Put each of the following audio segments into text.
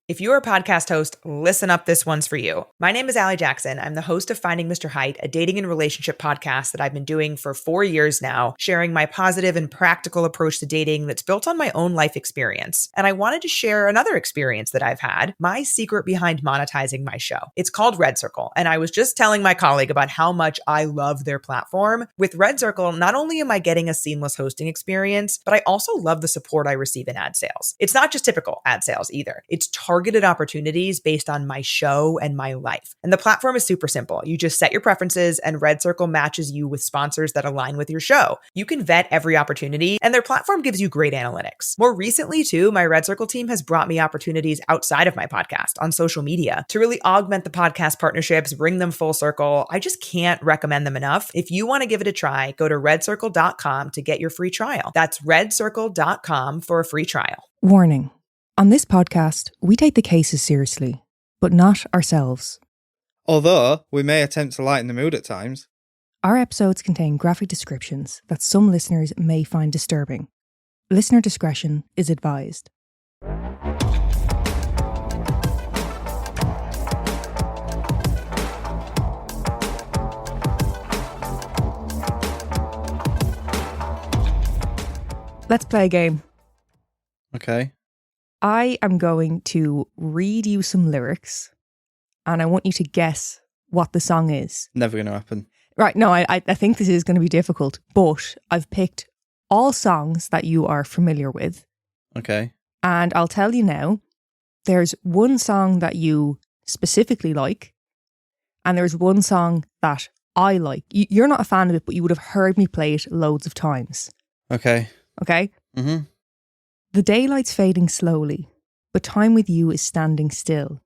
If you're a podcast host, listen up, this one's for you. My name is Allie Jackson. I'm the host of Finding Mr. Height, a dating and relationship podcast that I've been doing for 4 years now, sharing my positive and practical approach to dating that's built on my own life experience. And I wanted to share another experience that I've had, my secret behind monetizing my show. It's called Red Circle, and I was just telling my colleague about how much I love their platform. With Red Circle, not only am I getting a seamless hosting experience, but I also love the support I receive in ad sales. It's not just typical ad sales either. It's targeted opportunities based on my show and my life. And the platform is super simple. You just set your preferences and Red Circle matches you with sponsors that align with your show. You can vet every opportunity and their platform gives you great analytics. More recently too, my Red Circle team has brought me opportunities outside of my podcast on social media to really augment the podcast partnerships, bring them full circle. I just can't recommend them enough. If you want to give it a try, go to redcircle.com to get your free trial. That's redcircle.com for a free trial. Warning. On this podcast, we take the cases seriously, but not ourselves. Although, we may attempt to lighten the mood at times. Our episodes contain graphic descriptions that some listeners may find disturbing. Listener discretion is advised. Let's play a game. Okay. I am going to read you some lyrics and I want you to guess what the song is. Never going to happen. Right, no, I think this is going to be difficult, but I've picked all songs that you are familiar with. Okay. And I'll tell you now, there's one song that you specifically like and there's one song that I like. You're not a fan of it, but you would have heard me play it loads of times. Okay. Okay? Mm-hmm. The daylight's fading slowly, but time with you is standing still.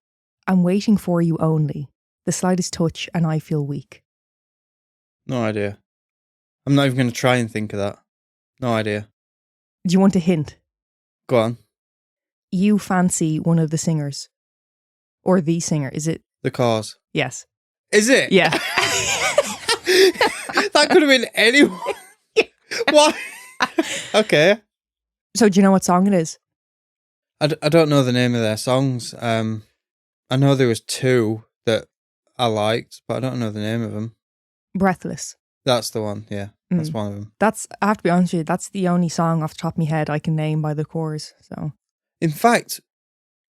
I'm waiting for you only. The slightest touch and I feel weak. No idea. I'm not even going to try and think of that. No idea. Do you want a hint? Go on. You fancy one of the singers. Or the singer, is it? The Cause. Yes. Is it? Yeah. That could have been anyone. Why? Okay. So do you know what song it is? I don't know the name of their songs. I know there was two that I liked, but I don't know the name of them. Breathless. That's the one, yeah. That's one of them. I have to be honest with you, that's the only song off the top of my head I can name by the chorus. So, in fact,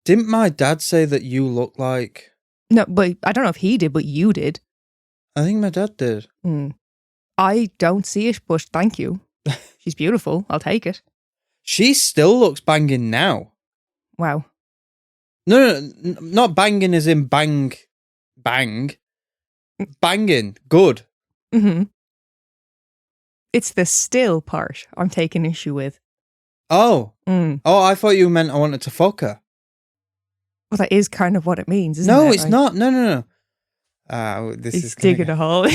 didn't my dad say that you look like... No, but I don't know if he did, but you did. I think my dad did. I don't see it, but thank you. She's beautiful. I'll take it. She still looks banging now. Wow. No, not banging as in bang. Banging. Good. Mm-hmm. It's the still part I'm taking issue with. Oh. Oh, I thought you meant I wanted to fuck her. Well, that is kind of what it means, isn't it? No, it's not. No. This He's is digging a hole.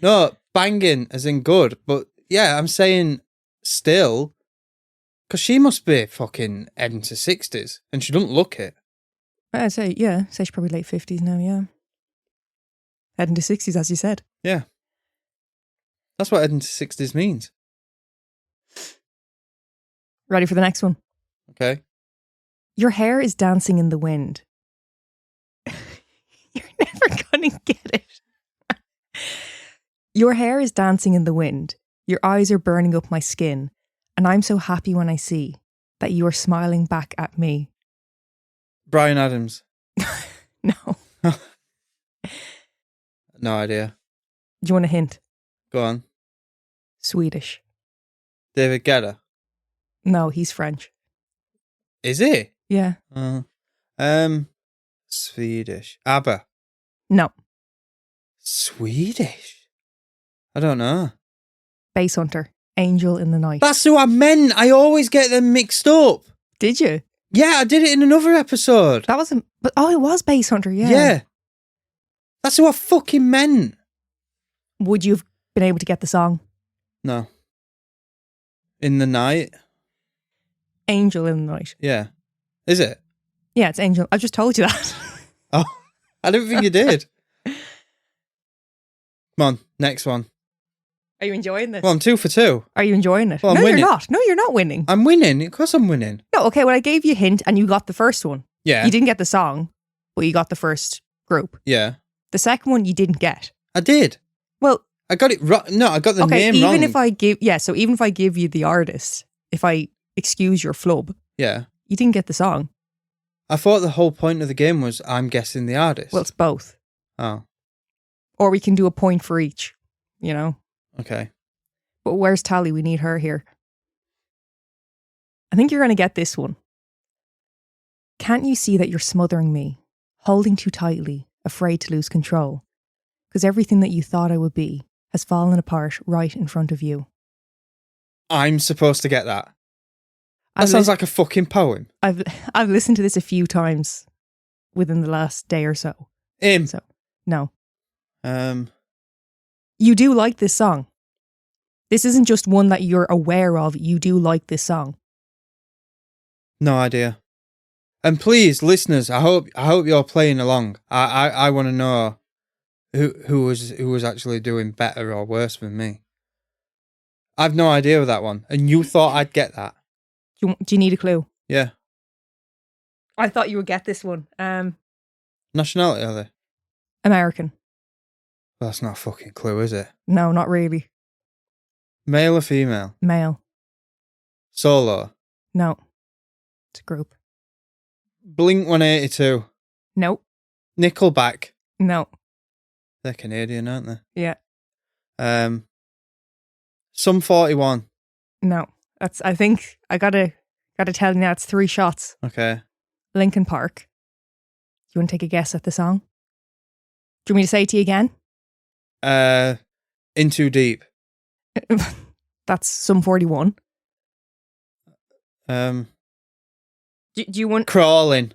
No, banging as in good. But yeah, I'm saying still, because she must be fucking heading to 60s and she doesn't look it. I'd say, yeah. Say she's probably late 50s now, yeah. Heading to 60s, as you said. Yeah. That's what heading to 60s means. Ready for the next one? Okay. Your hair is dancing in the wind. You're never going to get it. Your hair is dancing in the wind. Your eyes are burning up my skin. And I'm so happy when I see that you are smiling back at me. Bryan Adams. No. No idea. Do you want a hint? Go on. Swedish. David Guetta. No, he's French. Is he? Yeah. Swedish. ABBA. No. Swedish? I don't know. Bass Hunter. Angel in the Night. That's who I meant. I always get them mixed up. Did you? Yeah, I did it in another episode. That wasn't... But, oh, it was Bass Hunter, yeah. Yeah. That's who I fucking meant. Would you have been able to get the song? No. In the Night? Angel in the Night. Yeah. Is it? Yeah, it's Angel. I just told you that. Oh, I didn't think you did. Come on, next one. Are you enjoying this? Well, I'm 2 for 2. Are you enjoying it? Well, I'm no, winning. you're not. No, you're not winning. I'm winning. Of course I'm winning. No, okay, well, I gave you a hint and you got the first one. Yeah. You didn't get the song, but you got the first group. Yeah. The second one you didn't get. I did. Well, I got it wrong. No, I got the name wrong. even if I give you the artist, if I excuse your flub, Yeah. you didn't get the song. I thought the whole point of the game was I'm guessing the artist. Well, it's both. Oh, Or we can do a point for each, you know? okay. But where's Tally? We need her here. I think you're going to get this one. Can't you see that you're smothering me, holding too tightly, afraid to lose control? Because everything that you thought I would be has fallen apart right in front of you. I'm supposed to get that. That sounds like a fucking poem. I've listened to this a few times within the last day or so. So, no. You do like this song. This isn't just one that you're aware of. You do like this song. No idea. And please, listeners, I hope you're playing along. I want to know who was actually doing better or worse than me. I've no idea with that one, and you thought I'd get that. Do you need a clue? Yeah. I thought you would get this one. Nationality are they? American. Well, that's not a fucking clue, is it? No, not really. Male or female? Male. Solo? No. It's a group. Blink 182? No. Nickelback? No. They're Canadian, aren't they? Yeah. Sum 41? No. That's. I think I gotta tell you now. It's 3 shots. Okay. Linkin Park. Do you want to take a guess at the song? Do you want me to say it to you again? In Too Deep? That's Sum 41. Do you want... Crawling?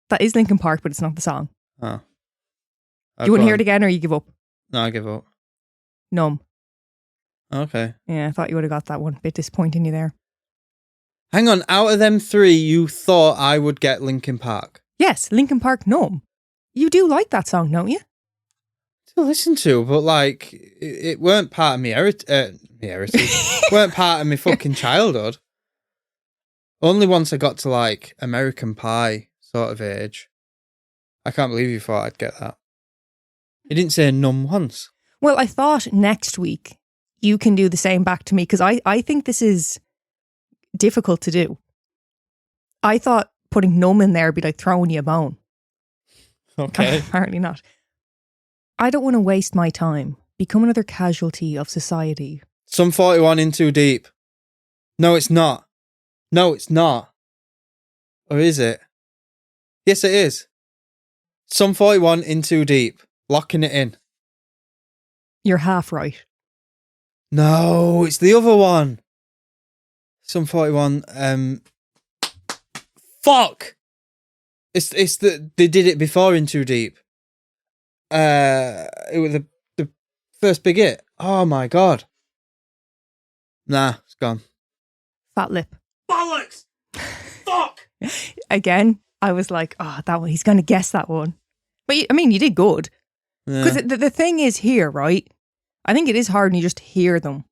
That is Linkin Park, but it's not the song. Oh. Do you want to hear it again or you give up? No, I give up. Numb. Okay. Yeah, I thought you would have got that one. Bit disappointing you there. Hang on, out of them 3, you thought I would get Linkin Park? Yes, Linkin Park, Numb. You do like that song, don't you? To listen to, but like, it weren't part of me heritage. Weren't part of my fucking childhood. Only once I got to like American Pie sort of age. I can't believe you thought I'd get that. You didn't say Numb once. Well, I thought next week you can do the same back to me because I think this is difficult to do. I thought putting Numb in there would be like throwing you a bone. Okay. Apparently not. I don't want to waste my time. Become another casualty of society. Sum 41 in Too Deep. No, it's not. No, it's not. Or is it? Yes, it is. Sum 41 in Too Deep. Locking it in. You're half right. No, it's the other one. Sum 41. Fuck! It's they did it before in Too Deep. It was the first big hit. Oh my god. Nah, it's gone. Fat Lip. Bollocks! Fuck! Again, I was like, oh, that one, he's going to guess that one. But I mean, you did good. Because the thing is here, right? I think it is hard when you just hear them.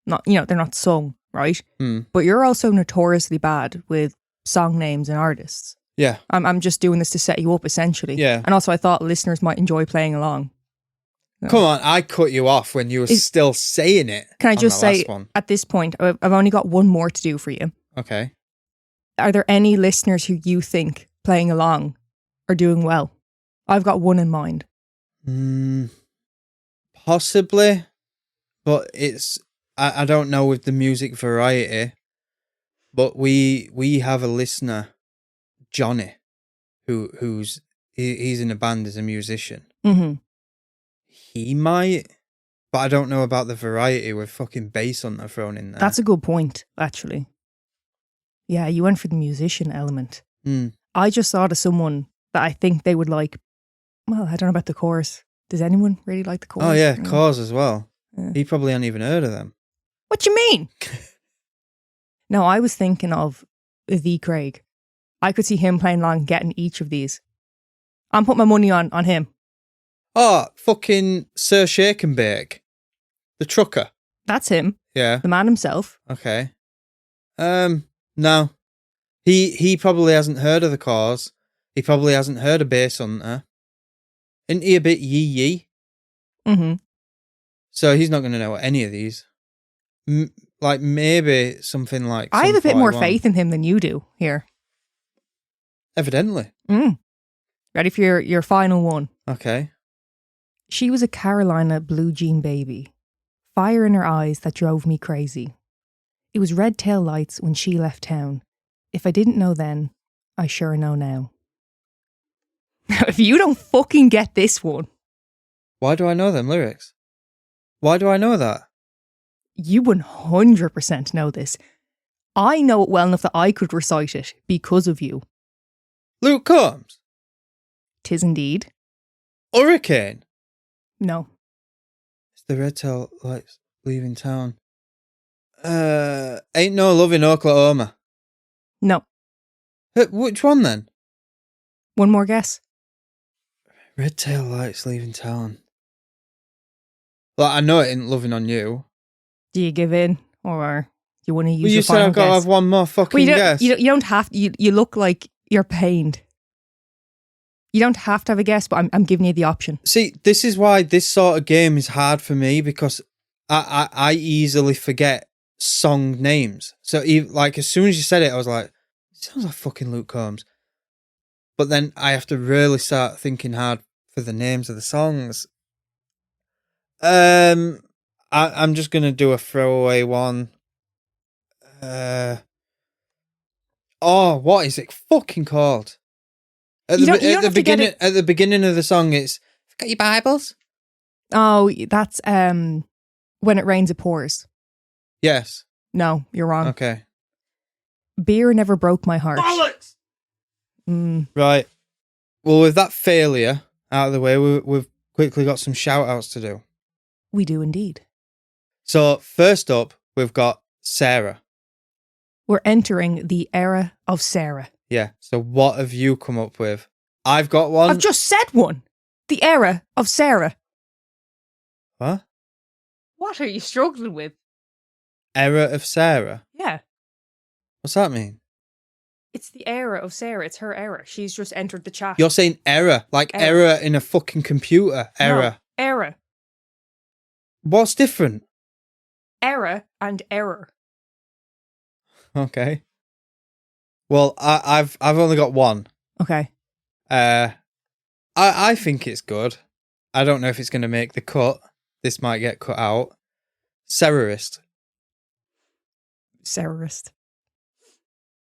Not, they're not sung, right? But you're also notoriously bad with song names and artists. Yeah. I'm just doing this to set you up, essentially. Yeah. And also I thought listeners might enjoy playing along. Come on, I cut you off when you were still saying it. Can I just say, at this point, I've only got one more to do for you. Okay. Are there any listeners who you think playing along are doing well? I've got one in mind. Possibly, but it's I don't know with the music variety, but we have a listener, Johnny, who's in a band as a musician. Mm-hmm. He might, but I don't know about the variety with fucking bass on thrown in there. That's a good point, actually. Yeah, you went for the musician element. I just thought of someone that I think they would like. Well, I don't know about the chorus. Does anyone really like the chorus? Oh yeah, Cause as well. Yeah. He probably hadn't even heard of them. What do you mean? No, I was thinking of V. Craig. I could see him playing along and getting each of these. I'm putting my money on him. Oh, fucking Sir Shake and Bake. The trucker. That's him. Yeah. The man himself. Okay. No. He probably hasn't heard of The Cause. He probably hasn't heard of Bass Hunter. Isn't he a bit yee? Mm-hmm. So he's not going to know any of these. Like maybe something like... I have a bit more 41. faith in him than you do here. Evidently. Ready for your final one? Okay. She was a Carolina blue jean baby. Fire in her eyes that drove me crazy. It was red tail lights when she left town. If I didn't know then, I sure know now. Now, if you don't fucking get this one... Why do I know them lyrics? Why do I know that? You 100% know this. I know it well enough that I could recite it because of you. Luke Combs? 'Tis indeed. Hurricane? No. It's the red tail lights leaving town. Ain't No Love in Oklahoma. No. Which one then? One more guess. Red tail lights leaving town. Well, I know it ain't Loving on You. Do you give in or you want to use Well, your you said final I've got to guess? have one more fucking Well, guess. you don't have. You look like you're pained. You don't have to have a guess, but I'm giving you the option. See, this is why this sort of game is hard for me because I easily forget song names. So, like, as soon as you said it, I was like, it sounds like fucking Luke Combs. But then I have to really start thinking hard for the names of the songs. I'm just going to do a throwaway one. What is it fucking called? At the beginning of the song, it's got your Bibles. Oh, that's When It Rains It Pours. Yes. No, you're wrong. Okay. Beer Never Broke My Heart. Bollocks! Right. Well, with that failure out of the way, we've quickly got some shout outs to do. We do indeed. So first up, we've got Sarah. We're entering the era of Sarah. Yeah. So what have you come up with? I've got one. I've just said one. The era of Sarah. What? What are you struggling with? Era of Sarah? Yeah. What's that mean? It's the era of Sarah. It's her era. She's just entered the chat. You're saying error, like error in a fucking computer. Error. No, era. What's different? Era and error. Okay. Well, I've only got one. Okay. I think it's good. I don't know if it's going to make the cut. This might get cut out. Sarahist. Sarahist.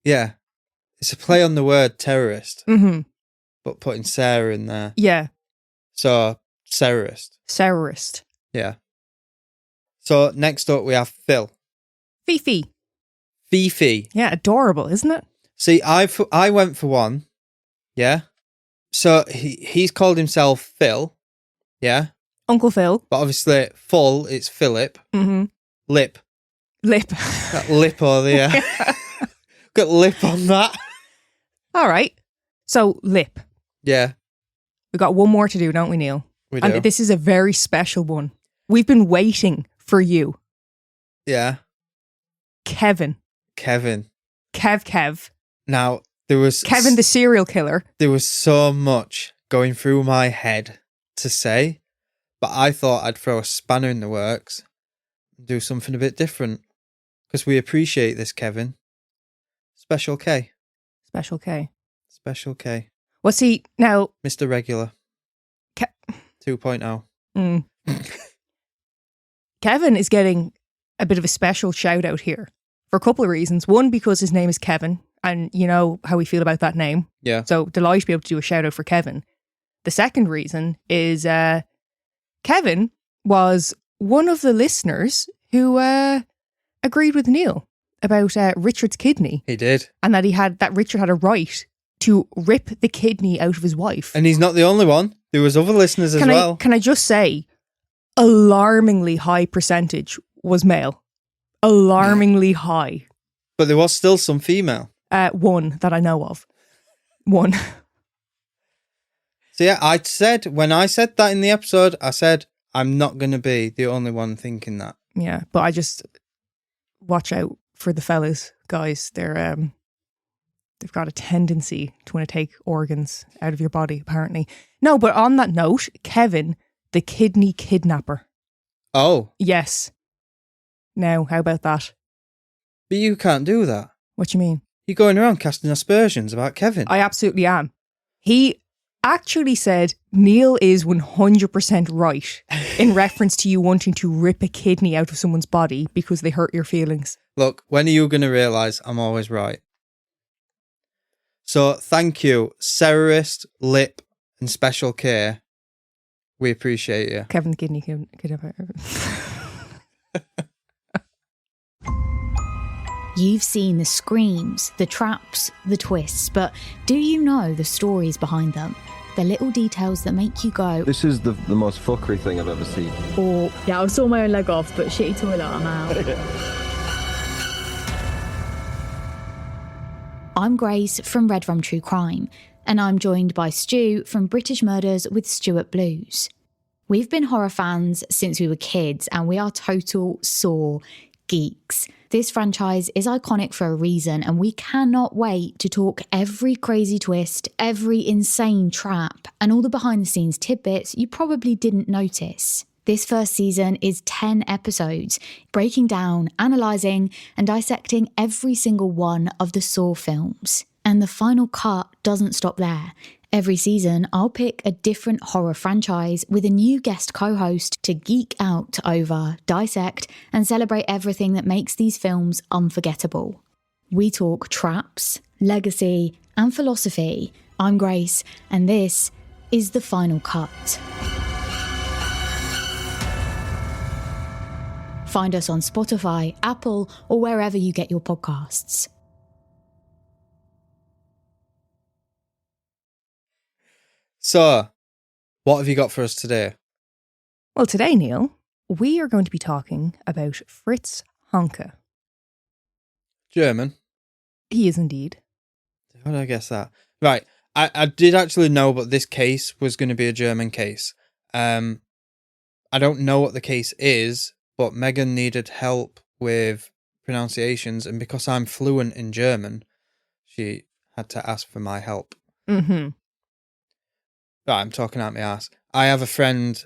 Yeah. It's a play on the word terrorist. Mm-hmm. But putting Sarah in there. Yeah. So, Sarahist. Sarahist. Yeah. So, next up we have Phil. Fifi. Fifi. Yeah, adorable, isn't it? See, I went for one. Yeah. So, he's called himself Phil. Yeah. Uncle Phil. But obviously, full, it's Philip. Mm-hmm. Lip. Got lip over there. Got lip on that. All right. So, lip. Yeah. We got one more to do, don't we, Neil? We do. And this is a very special one. We've been waiting for you. Yeah. Kevin. Kev. Now, there was... Kevin the serial killer. There was so much going through my head to say, but I thought I'd throw a spanner in the works and do something a bit different. Because we appreciate this, Kevin. Special K. Special K. Special K. What's he now? Mr. Regular. 2.0. Kevin is getting a bit of a special shout out here for a couple of reasons. One, because his name is Kevin, and you know how we feel about that name. Yeah. So delighted to be able to do a shout out for Kevin. The second reason is Kevin was one of the listeners who agreed with Neil about Richard's kidney. He did. And that Richard had a right to rip the kidney out of his wife. And he's not the only one. There was other listeners as well. Can I just say, alarmingly high percentage was male. Alarmingly high. But there was still some female. One that I know of. One. So yeah, when I said that in the episode, I said, I'm not going to be the only one thinking that. Yeah, but I just watch out for the fellas, guys. They've got a tendency to want to take organs out of your body, apparently. No, but on that note, Kevin, the kidney kidnapper. Oh. Yes. Now, how about that? But you can't do that. What do you mean? You're going around casting aspersions about Kevin. I absolutely am. He actually said Neil is 100% right in reference to you wanting to rip a kidney out of someone's body because they hurt your feelings. Look, when are you going to realise I'm always right? So thank you, Serrurist, Lip and Special Care. We appreciate you. Kevin the kidney kidnapper. You've seen the screams, the traps, the twists, but do you know the stories behind them? The little details that make you go, this is the most fuckery thing I've ever seen. or Yeah, I saw my own leg off, but shitty toilet, I'm out. I'm Grace from Red Rum True Crime, and I'm joined by Stu from British Murders with Stuart Blues. We've been horror fans since we were kids, and we are total Saw geeks. This franchise is iconic for a reason, and we cannot wait to talk every crazy twist, every insane trap, and all the behind-the-scenes tidbits you probably didn't notice. This first season is 10 episodes, breaking down, analysing, and dissecting every single one of the Saw films. And the final cut doesn't stop there. Every season, I'll pick a different horror franchise with a new guest co-host to geek out over, dissect, and celebrate everything that makes these films unforgettable. We talk traps, legacy, and philosophy. I'm Grace, and this is The Final Cut. Find us on Spotify, Apple, or wherever you get your podcasts. So, what have you got for us today? Well, today, Neil, we are going to be talking about Fritz Honka. German. He is indeed. How did I guess that? Right. I did actually know, but this case was going to be a German case. I don't know what the case is, but Megan needed help with pronunciations, and because I'm fluent in German, she had to ask for my help. Mm-hmm. Right, I'm talking out my ass. I have a friend,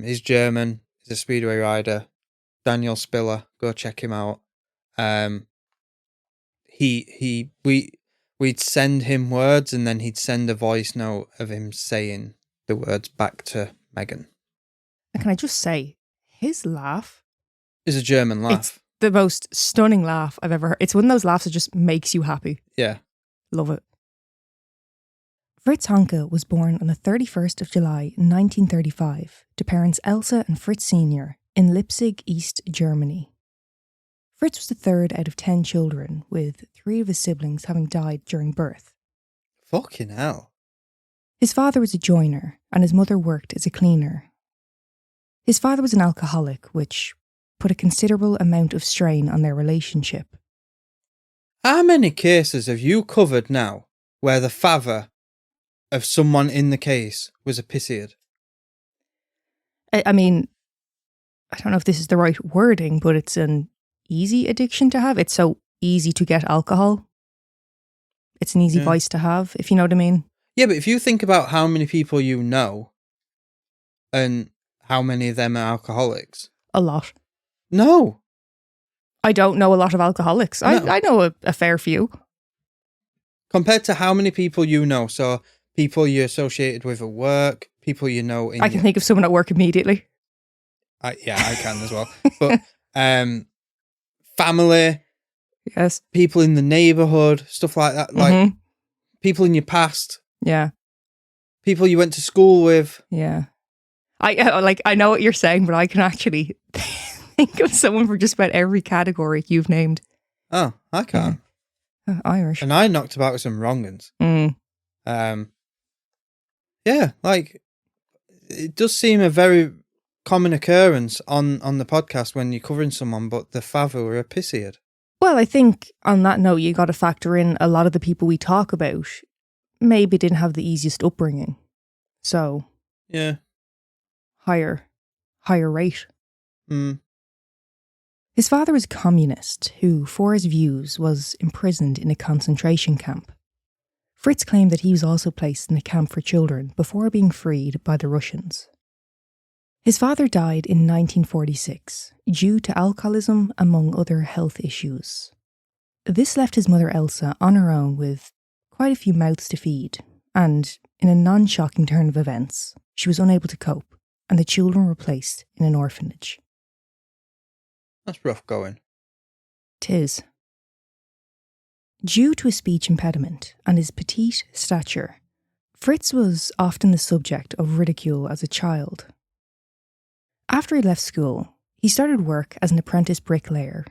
he's German, he's a speedway rider, Daniel Spiller, go check him out. We'd send him words and then he'd send a voice note of him saying the words back to Megan. And can I just say, his laugh It's a German laugh. It's the most stunning laugh I've ever heard. It's one of those laughs that just makes you happy. Yeah. Love it. Fritz Honka was born on the 31st of July 1935 to parents Elsa and Fritz Sr. in Leipzig, East Germany. Fritz was the third out of 10 children, with 3 of his siblings having died during birth. Fucking hell. His father was a joiner and his mother worked as a cleaner. His father was an alcoholic, which put a considerable amount of strain on their relationship. How many cases have you covered now where the father of someone in the case was a pisshead? I mean, I don't know if this is the right wording, but it's an easy addiction to have. It's so easy to get alcohol. It's an easy vice to have, if you know what I mean. Yeah, but if you think about how many people you know and how many of them are alcoholics. A lot. No. I don't know a lot of alcoholics. No. I know a fair few. Compared to how many people you know. So people you're associated with at work, people you know in I can think of someone at work immediately. I can as well. But family, Yes. people in the neighborhood, stuff like that. Like people in your past, Yeah. people you went to school with. Yeah. I know what you're saying, but I can actually think of someone for just about every category you've named. Oh, I can't. Irish. And I knocked about with some wrong uns. Yeah, like it does seem a very common occurrence on the podcast when you're covering someone, but the father were a pisshead. Well, I think on that note, you got to factor in a lot of the people we talk about maybe didn't have the easiest upbringing. So, yeah, higher rate. His father was a communist who, for his views, was imprisoned in a concentration camp. Fritz claimed that he was also placed in a camp for children before being freed by the Russians. His father died in 1946 due to alcoholism among other health issues. This left his mother Elsa on her own with quite a few mouths to feed, and in a non-shocking turn of events, she was unable to cope, and the children were placed in an orphanage. That's rough going. 'Tis. Due to his speech impediment and his petite stature, Fritz was often the subject of ridicule as a child. After he left school, he started work as an apprentice bricklayer,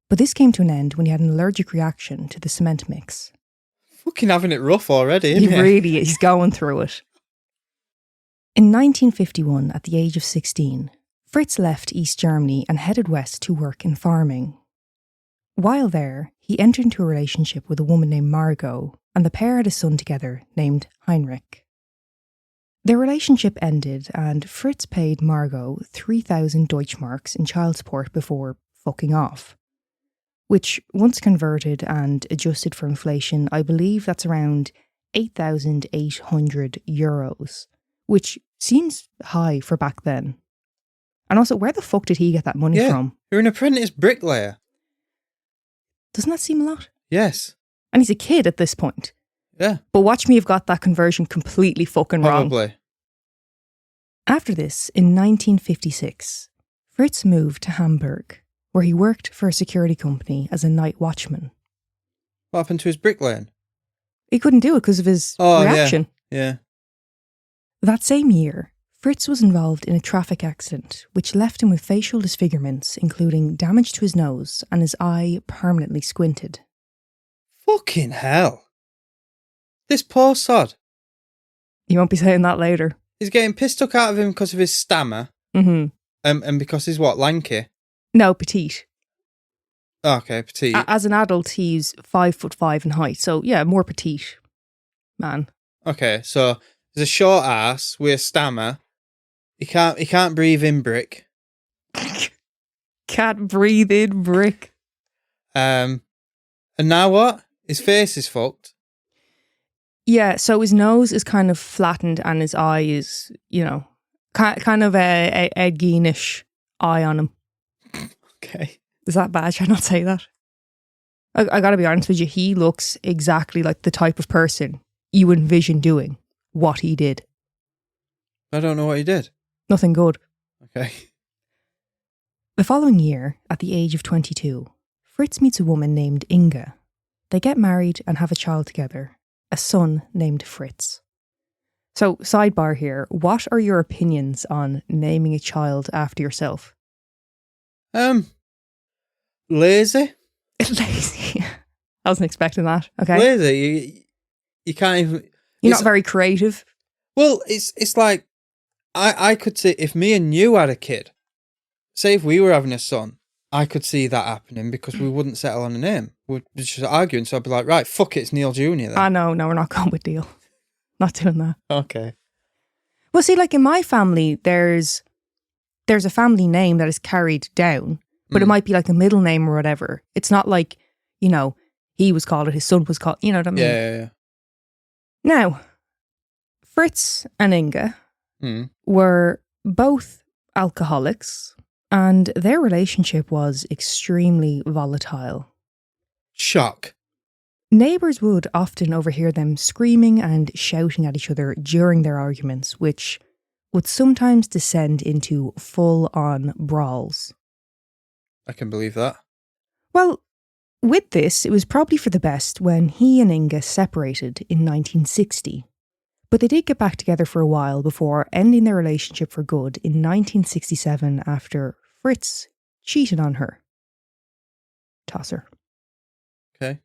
but this came to an end when he had an allergic reaction to the cement mix. Fucking having it rough already, isn't He really is. He's going through it. In 1951, at the age of 16, Fritz left East Germany and headed west to work in farming. While there, he entered into a relationship with a woman named Margot, and the pair had a son together named Heinrich. Their relationship ended, and Fritz paid Margot 3,000 Deutschmarks in child support before fucking off. Which, once converted and adjusted for inflation, I believe that's around 8,800 euros, which seems high for back then. And also, where the fuck did he get that money from? You're an apprentice bricklayer. Doesn't that seem a lot? Yes. And he's a kid at this point. Yeah. But watch me have got that conversion completely fucking wrong. Probably. After this, in 1956, Fritz moved to Hamburg, where he worked for a security company as a night watchman. What happened to his bricklaying? He couldn't do it because of his reaction. Yeah. That same year, Fritz was involved in a traffic accident which left him with facial disfigurements, including damage to his nose and his eye permanently squinted. Fucking hell. This poor sod. You won't be saying that later. He's getting pissed took out of him because of his stammer. Mm-hmm. And because he's what, lanky? No, petite. Okay, petite. As an adult, he's 5'5" in height, so yeah, more petite man. Okay, so there's a short ass with a stammer. He can't breathe in brick. Can't breathe in brick. And now what? His face is fucked. Yeah, so his nose is kind of flattened and his eye is, kind of a Geenish eye on him. Okay. Is that bad? Should I not say that? I gotta be honest with you, he looks exactly like the type of person you envision doing what he did. I don't know what he did. Nothing good. Okay. The following year, at the age of 22, Fritz meets a woman named Inga. They get married and have a child together, a son named Fritz. So, sidebar here, what are your opinions on naming a child after yourself? Lazy. Lazy. I wasn't expecting that. Okay. Lazy. You can't even. You're not very creative. Well, it's like I could see if me and you had a kid. Say if we were having a son, I could see that happening because we wouldn't settle on a name. We'd just arguing, so I'd be like, right, fuck it, it's Neil Jr. then. No, we're not going with Neil. Not doing that. Okay. Well, see, like in my family, there's a family name that is carried down, but it might be like a middle name or whatever. It's not like, he was called it, his son was called, you know what I mean? Yeah. Now, Fritz and Inga were both alcoholics, and their relationship was extremely volatile. Shock. Neighbours would often overhear them screaming and shouting at each other during their arguments, which would sometimes descend into full-on brawls. I can believe that. Well, with this, it was probably for the best when he and Inga separated in 1960. But they did get back together for a while before ending their relationship for good in 1967 after Fritz cheated on her. Tosser. Okay.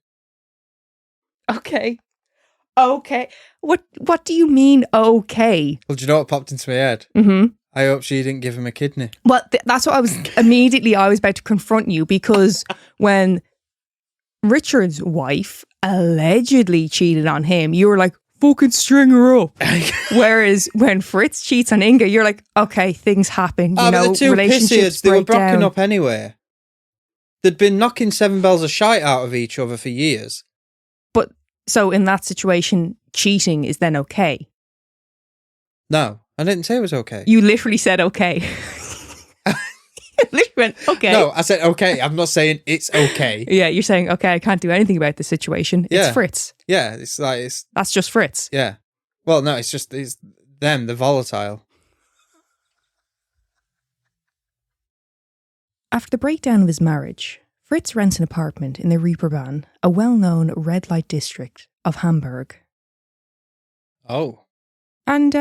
Okay. What do you mean, okay? Well, do you know what popped into my head? Mm-hmm. I hope she didn't give him a kidney. Well, that's what I was about to confront you, because when Richard's wife allegedly cheated on him, you were like, fucking string her up. Whereas when Fritz cheats on Inga, you're like, okay, things happen. But the two relationships pissies, they were break broken down. up anyway. They'd been knocking 7 bells of shite out of each other for years. But so in that situation, cheating is then okay. No, I didn't say it was okay. You literally said okay. You literally went, okay. No, I said okay. I'm not saying it's okay. Yeah, you're saying, okay, I can't do anything about this situation. It's Yeah. Fritz. Yeah, it's like, it's, That's just Fritz. yeah. Well, no, it's them, they're volatile. After the breakdown of his marriage, Fritz rents an apartment in the Reeperbahn, a well-known red light district of Hamburg. Oh. And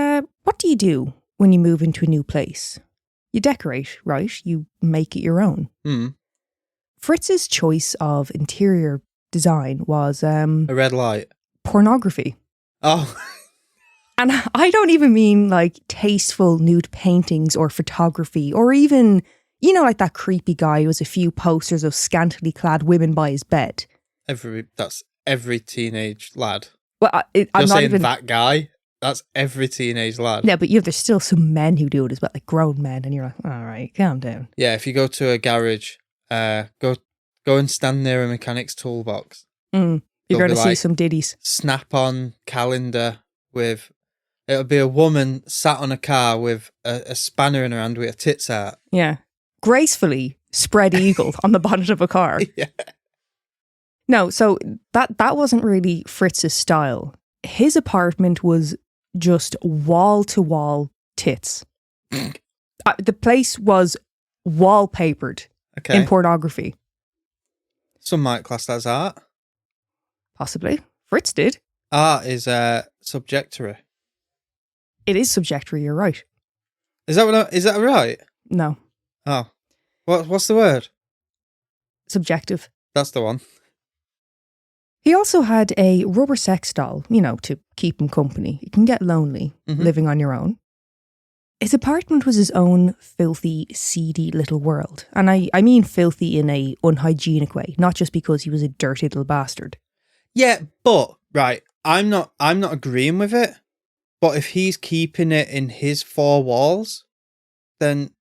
what do you do when you move into a new place? You decorate, right? You make it your own. Fritz's choice of interior design was A red light. pornography. Oh. And I don't even mean like tasteful nude paintings or photography or even, you know, like that creepy guy who has a few posters of scantily clad women by his bed. That's every teenage lad. Well, I'm You're not saying even that guy? That's every teenage lad. Yeah, but there's still some men who do it as well, like grown men, and you're like, all right, calm down. Yeah, if you go to a garage, go and stand near a mechanic's toolbox. You're There'll going to be, see like, some ditties. Snap-on calendar with... It'll be a woman sat on a car with a spanner in her hand with her tits out. Yeah. Gracefully spread eagle on the bonnet of a car. Yeah. No, so that wasn't really Fritz's style. His apartment was just wall-to-wall tits. The place was wallpapered Okay. in pornography. Some might class that as art. Possibly. Fritz did. Art is subjectory. It is subjectory, you're right. Is that right? No. Oh. What's the word? Subjective. That's the one. He also had a rubber sex doll, you know, to keep him company. You can get lonely living on your own. His apartment was his own filthy, seedy little world. And I mean filthy in a unhygienic way, not just because he was a dirty little bastard. Yeah, but right, I'm not agreeing with it. But if he's keeping it in his 4 walls, then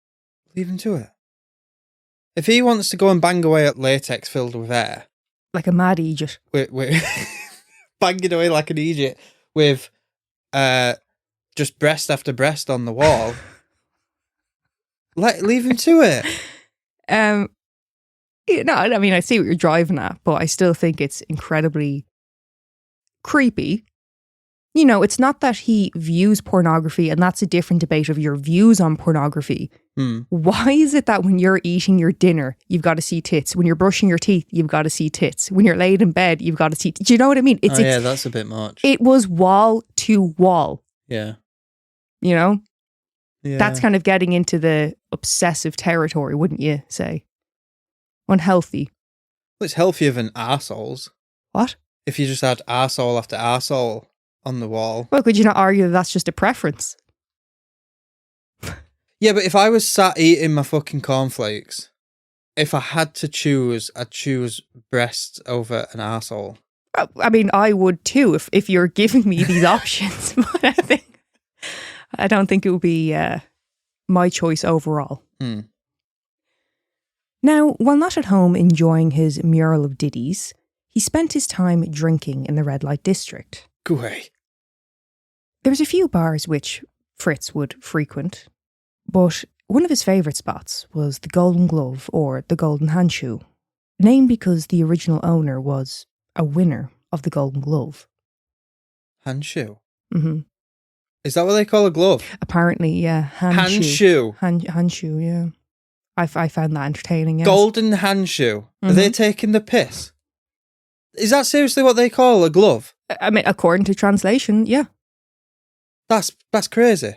leave him to it. If he wants to go and bang away at latex filled with air, Like a mad Egypt. with banging away like an idiot with just breast after breast on the wall, leave him to it. No, I mean, I see what you're driving at, but I still think it's incredibly creepy. You know, it's not that he views pornography, and that's a different debate of your views on pornography. Why is it that when you're eating your dinner, you've got to see tits? When you're brushing your teeth, you've got to see tits. When you're laid in bed, you've got to see tits. Do you know what I mean? Yeah, that's a bit much. It was wall to wall. Yeah. You know? Yeah. That's kind of getting into the obsessive territory, wouldn't you say? Unhealthy. Well, it's healthier than arseholes. What? If you just had arsehole after arsehole on the wall. Well, could you not argue that that's just a preference? Yeah, but if I was sat eating my fucking cornflakes, if I had to choose, I'd choose breasts over an arsehole. I mean, I would too if you're giving me these options. But I don't think it would be my choice overall. Now, while not at home enjoying his mural of ditties, he spent his time drinking in the red light district. Go away. There was a few bars which Fritz would frequent, but one of his favourite spots was the Golden Glove or the Golden Handshoe, named because the original owner was a winner of the Golden Glove. Handshoe? Mm-hmm. Is that what they call a glove? Apparently, yeah. Handshoe. Handshoe, yeah. I found that entertaining, yes. Golden handshoe. Are they taking the piss? Is that seriously what they call a glove? I mean, according to translation, yeah. That's crazy.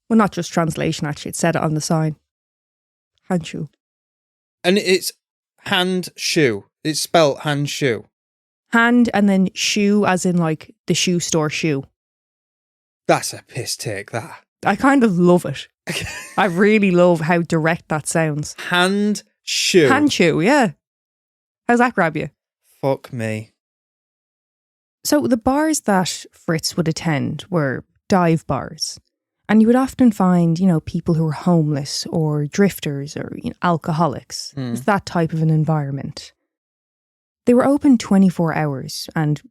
Well, not just translation, actually. It said it on the sign. Handshoe. And it's hand shoe. It's spelt hand shoe. Hand and then shoe as in like the shoe store shoe. That's a piss take, that. I kind of love it. I really love how direct that sounds. Hand shoe. Handshoe, yeah. How's that grab you? Fuck me. So the bars that Fritz would attend were dive bars. And you would often find, people who were homeless or drifters or alcoholics. It's that type of an environment. They were open 24 hours and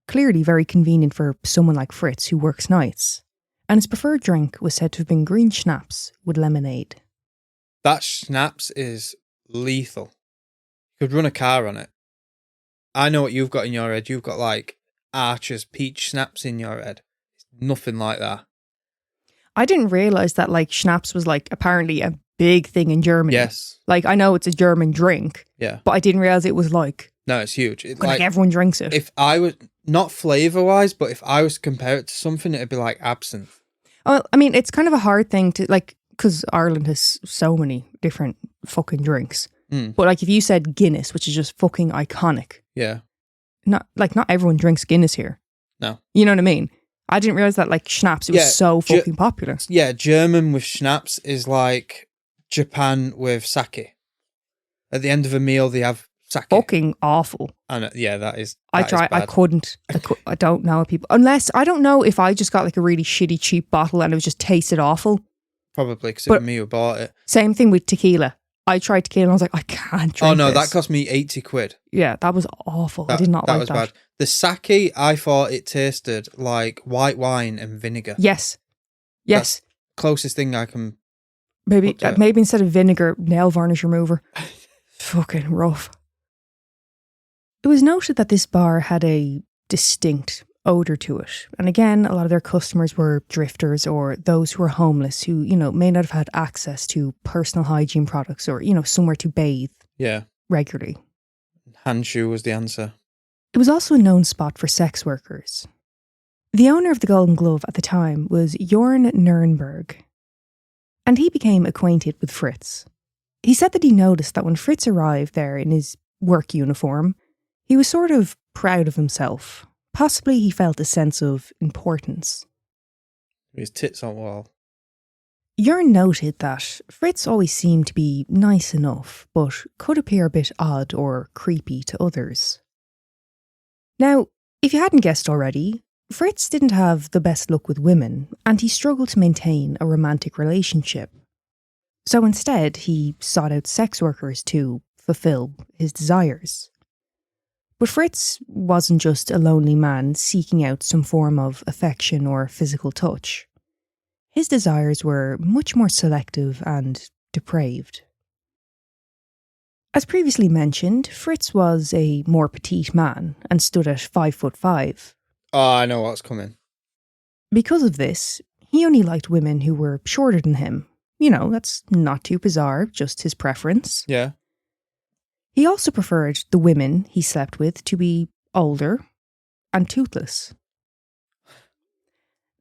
clearly very convenient for someone like Fritz who works nights. And his preferred drink was said to have been green schnapps with lemonade. That schnapps is lethal. You could run a car on it. I know what you've got in your head. You've got like Archer's peach schnapps in your head. It's nothing like that. I didn't realise that like schnapps was like apparently a big thing in Germany. Yes. Like I know it's a German drink. Yeah. But I didn't realise it was like... No, it's huge. Like everyone drinks it. If I was, not flavour-wise, but if I was to compare it to something, it'd be like absinthe. Well, I mean, it's kind of a hard thing to like, because Ireland has so many different fucking drinks. But like if you said Guinness, which is just fucking iconic. Yeah. Not everyone drinks Guinness here. No. You know what I mean? I didn't realise that like schnapps, it was so fucking popular. Yeah, German with schnapps is like Japan with sake. At the end of a meal, they have sake. Fucking awful. And that is I couldn't. I don't know people. Unless, I don't know if I just got like a really shitty cheap bottle and it was just tasted awful. Probably because it was me who bought it. Same thing with tequila. I tried tequila and I was like, I can't drink Oh no, this. that cost me 80 quid. Yeah, that was awful. I did not like that. That was bad. The sake, I thought it tasted like white wine and vinegar. Yes. That's closest thing I can... Maybe instead of vinegar, nail varnish remover. Fucking rough. It was noted that this bar had a distinct odour to it. And again, a lot of their customers were drifters or those who were homeless who, may not have had access to personal hygiene products or, somewhere to bathe regularly. Handshoe was the answer. It was also a known spot for sex workers. The owner of the Golden Glove at the time was Jorn Nurnberg, and he became acquainted with Fritz. He said that he noticed that when Fritz arrived there in his work uniform, he was sort of proud of himself. Possibly he felt a sense of importance. His tits on wall. Jorn noted that Fritz always seemed to be nice enough, but could appear a bit odd or creepy to others. Now, if you hadn't guessed already, Fritz didn't have the best luck with women, and he struggled to maintain a romantic relationship. So instead, he sought out sex workers to fulfill his desires. But Fritz wasn't just a lonely man seeking out some form of affection or physical touch. His desires were much more selective and depraved. As previously mentioned, Fritz was a more petite man and stood at 5'5". Oh, I know what's coming. Because of this, he only liked women who were shorter than him. That's not too bizarre, just his preference. Yeah. He also preferred the women he slept with to be older and toothless.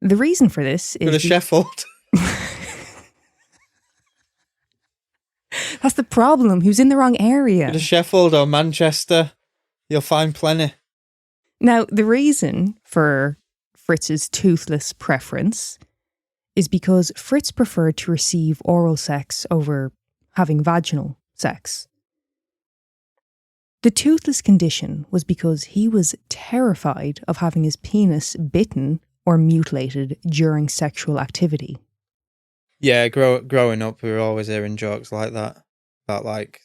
The reason for this is... With a Sheffield. That's the problem. He was in the wrong area. With a Sheffield or Manchester, you'll find plenty. Now, the reason for Fritz's toothless preference is because Fritz preferred to receive oral sex over having vaginal sex. The toothless condition was because he was terrified of having his penis bitten or mutilated during sexual activity. Yeah, growing up, we were always hearing jokes like that, about like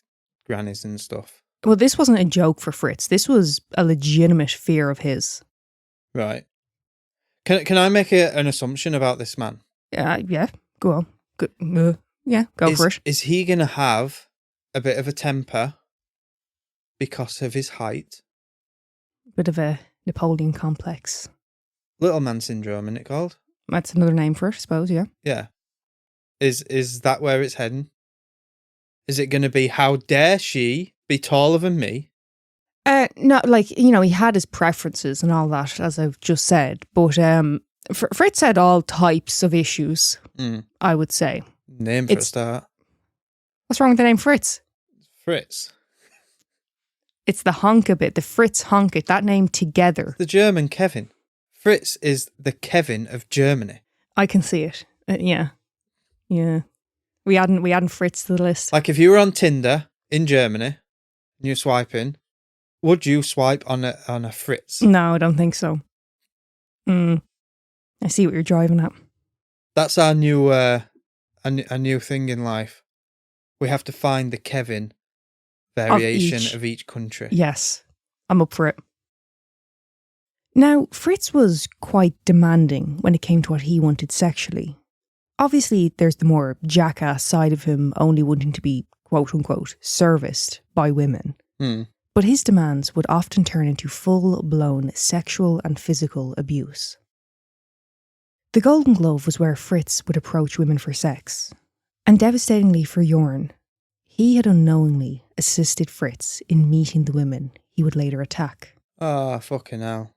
grannies and stuff. Well, this wasn't a joke for Fritz. This was a legitimate fear of his. Right. Can I make an assumption about this man? Yeah, go on. Go for it. Is he going to have a bit of a temper because of his height? Bit of a Napoleon complex. Little man syndrome, isn't it called? That's another name for it, I suppose, yeah. Yeah. Is that where it's heading? Is it going to be, how dare she be taller than me? No, like, he had his preferences and all that, as I've just said. But Fritz had all types of issues, I would say. Name for a start. What's wrong with the name Fritz? Fritz. It's the Honka bit, the Fritz Honka, that name together. The German Kevin. Fritz is the Kevin of Germany. I can see it. Yeah. We adding Fritz to the list. Like if you were on Tinder in Germany and you're swiping, would you swipe on a Fritz? No, I don't think so. I see what you're driving at. That's our new a new thing in life. We have to find the Kevin variation of each country. Yes, I'm up for it. Now, Fritz was quite demanding when it came to what he wanted sexually. Obviously, there's the more jackass side of him only wanting to be, quote-unquote, serviced by women. But his demands would often turn into full-blown sexual and physical abuse. The Golden Glove was where Fritz would approach women for sex. And devastatingly for Jorn, he had unknowingly assisted Fritz in meeting the women he would later attack. Oh, fucking hell.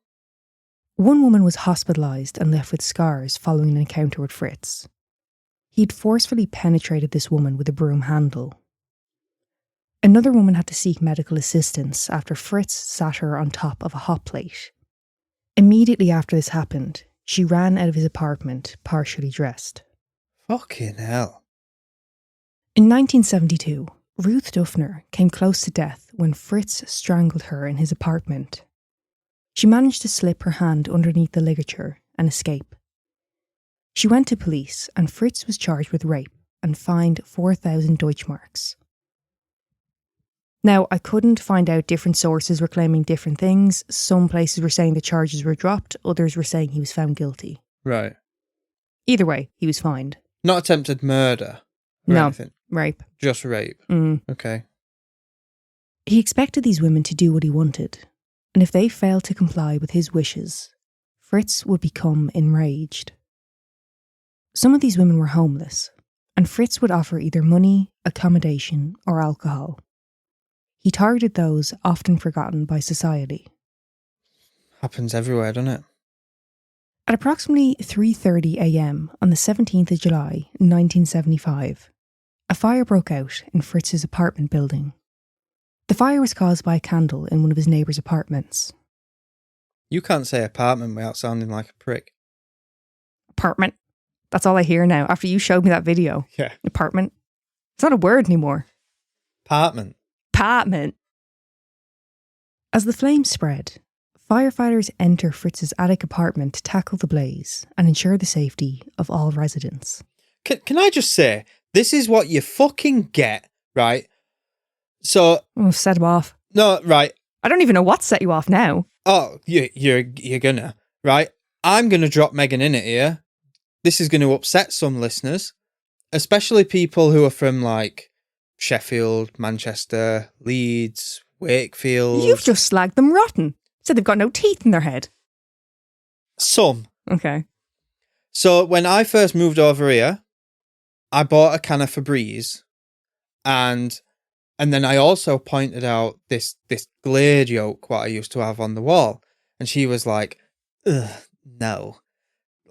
One woman was hospitalised and left with scars following an encounter with Fritz. He'd forcefully penetrated this woman with a broom handle. Another woman had to seek medical assistance after Fritz sat her on top of a hot plate. Immediately after this happened, she ran out of his apartment, partially dressed. Fucking hell. In 1972, Ruth Duffner came close to death when Fritz strangled her in his apartment. She managed to slip her hand underneath the ligature and escape. She went to police and Fritz was charged with rape and fined 4,000 Deutschmarks. Now, I couldn't find out. Different sources were claiming different things. Some places were saying the charges were dropped, others were saying he was found guilty. Right. Either way, he was fined. Not attempted murder or anything? Rape. Just rape. Okay. He expected these women to do what he wanted, and if they failed to comply with his wishes, Fritz would become enraged. Some of these women were homeless, and Fritz would offer either money, accommodation, or alcohol. He targeted those often forgotten by society. Happens everywhere, doesn't it? At approximately 3:30 a.m. on the 17th of July, 1975, a fire broke out in Fritz's apartment building. The fire was caused by a candle in one of his neighbour's apartments. You can't say apartment without sounding like a prick. Apartment. That's all I hear now after you showed me that video. Yeah. Apartment. It's not a word anymore. Apartment. Apartment. As the flames spread, firefighters enter Fritz's attic apartment to tackle the blaze and ensure the safety of all residents. Can I just say, this is what you fucking get, right? So... Oh, set him off. No, right. I don't even know what set you off now. Oh, you're gonna, right? I'm gonna drop Megan in it here. This is going to upset some listeners, especially people who are from, like, Sheffield, Manchester, Leeds, Wakefield. You've just slagged them rotten. Said they've got no teeth in their head. Some. Okay. So when I first moved over here, I bought a can of Febreze, and then I also pointed out this Glade yolk what I used to have on the wall, and she was like, "Ugh, no."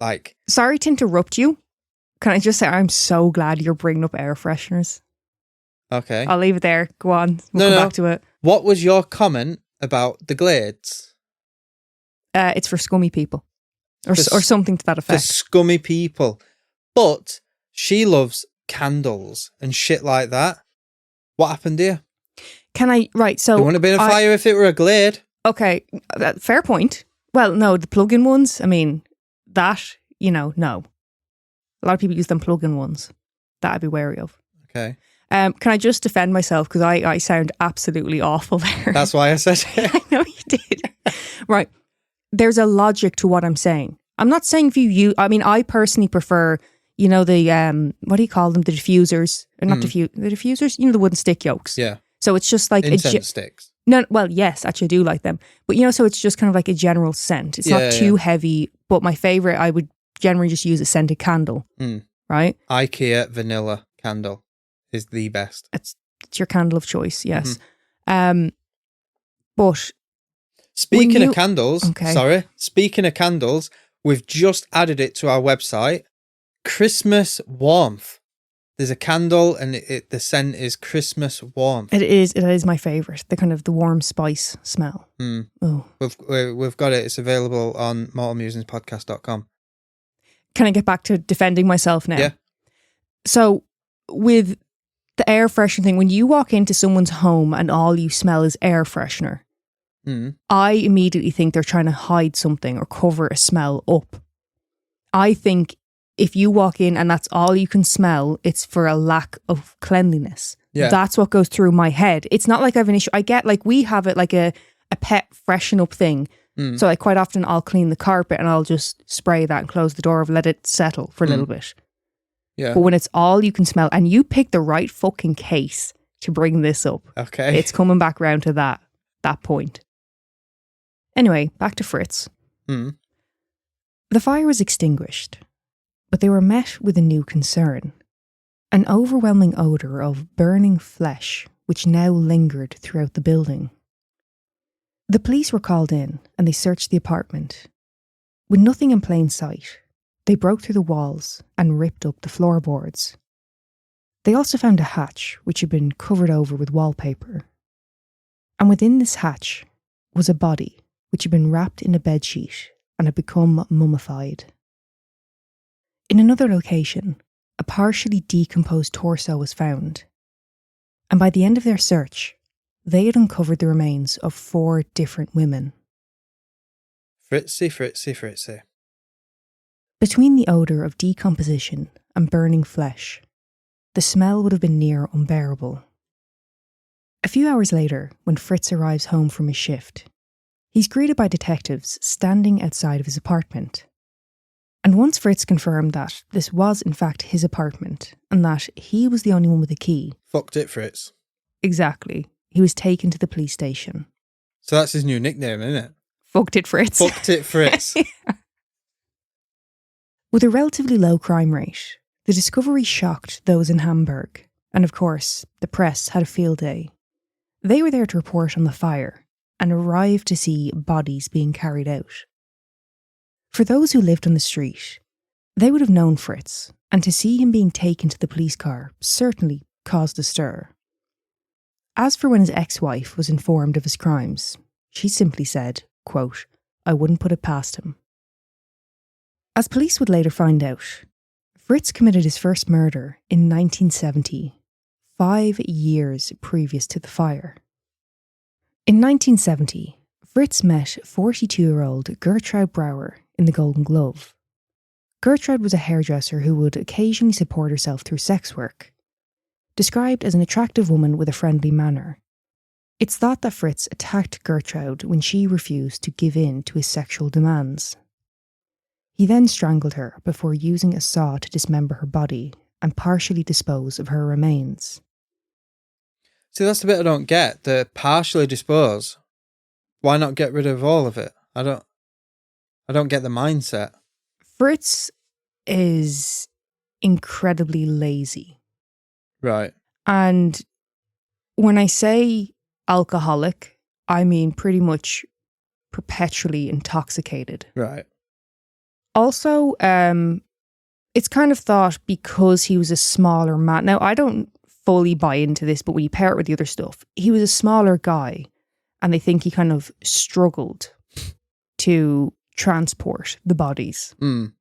Like, sorry to interrupt you. Can I just say I'm so glad you're bringing up air fresheners. Okay. I'll leave it there. Go on. We'll come back to it. What was your comment about the Glades? It's for scummy people. Or something to that For effect. scummy people. But she loves candles and shit like that. What happened here? Can I... Right, so... There wouldn't have been a fire if it were a Glade. Okay, fair point. Well, no, the plug-in ones, I mean... That, no. A lot of people use them plug-in ones. That I'd be wary of. Okay. Can I just defend myself? Because I sound absolutely awful there. That's why I said it. I know you did. Right. There's a logic to what I'm saying. I'm not saying for you. I mean, I personally prefer, the, what do you call them? The diffusers. Or not the diffusers? The wooden stick yolks. Yeah. So it's just like... Incense sticks. No, well, yes, actually I do like them. But, so it's just kind of like a general scent. It's not too heavy. But my favourite, I would generally just use a scented candle. Right? IKEA vanilla candle is the best. It's your candle of choice, yes. But... Speaking of candles, okay. Speaking of candles, we've just added it to our website. Christmas warmth. There's a candle and the scent is Christmas warmth. It is my favourite. The kind of the warm spice smell. Oh. We've got it. It's available on mortalmusingspodcast.com. Can I get back to defending myself now? Yeah. So with the air freshener thing, when you walk into someone's home and all you smell is air freshener, I immediately think they're trying to hide something or cover a smell up. I think if you walk in and that's all you can smell, it's for a lack of cleanliness. Yeah. That's what goes through my head. It's not like I have an issue. I get like we have it like a pet freshen up thing. So like quite often I'll clean the carpet and I'll just spray that and close the door and let it settle for a little bit. Yeah. But when it's all you can smell, and you pick the right fucking case to bring this up. Okay. It's coming back round to that point. Anyway, back to Fritz. Mm. The fire was extinguished, but they were met with a new concern. An overwhelming odour of burning flesh, which now lingered throughout the building. The police were called in and they searched the apartment. With nothing in plain sight, they broke through the walls and ripped up the floorboards. They also found a hatch which had been covered over with wallpaper. And within this hatch was a body which had been wrapped in a bedsheet and had become mummified. In another location, a partially decomposed torso was found. And by the end of their search, they had uncovered the remains of 4 different women. Fritzy, Fritzy, Fritzy. Between the odour of decomposition and burning flesh, the smell would have been near unbearable. A few hours later, when Fritz arrives home from his shift, he's greeted by detectives standing outside of his apartment. And once Fritz confirmed that this was in fact his apartment and that he was the only one with a key. Fucked it, Fritz. Exactly. He was taken to the police station. So that's his new nickname, isn't it? Fucked it, Fritz. Fucked it, Fritz. With a relatively low crime rate, the discovery shocked those in Hamburg, and of course, the press had a field day. They were there to report on the fire and arrived to see bodies being carried out. For those who lived on the street, they would have known Fritz, and to see him being taken to the police car certainly caused a stir. As for when his ex-wife was informed of his crimes, she simply said, quote, "I wouldn't put it past him." As police would later find out, Fritz committed his first murder in 1970, 5 years previous to the fire. In 1970, Fritz met 42-year-old Gertrude Brauer in the Golden Glove. Gertrude was a hairdresser who would occasionally support herself through sex work. Described as an attractive woman with a friendly manner, it's thought that Fritz attacked Gertrude when she refused to give in to his sexual demands. He then strangled her before using a saw to dismember her body and partially dispose of her remains. See, that's the bit I don't get. The partially dispose. Why not get rid of all of it? I don't get the mindset. Fritz is incredibly lazy. Right. And when I say alcoholic, I mean pretty much perpetually intoxicated. Right. Also, it's kind of thought because he was a smaller man. Now, I don't fully buy into this, but when you pair it with the other stuff, he was a smaller guy and they think he kind of struggled to transport the bodies. Mm.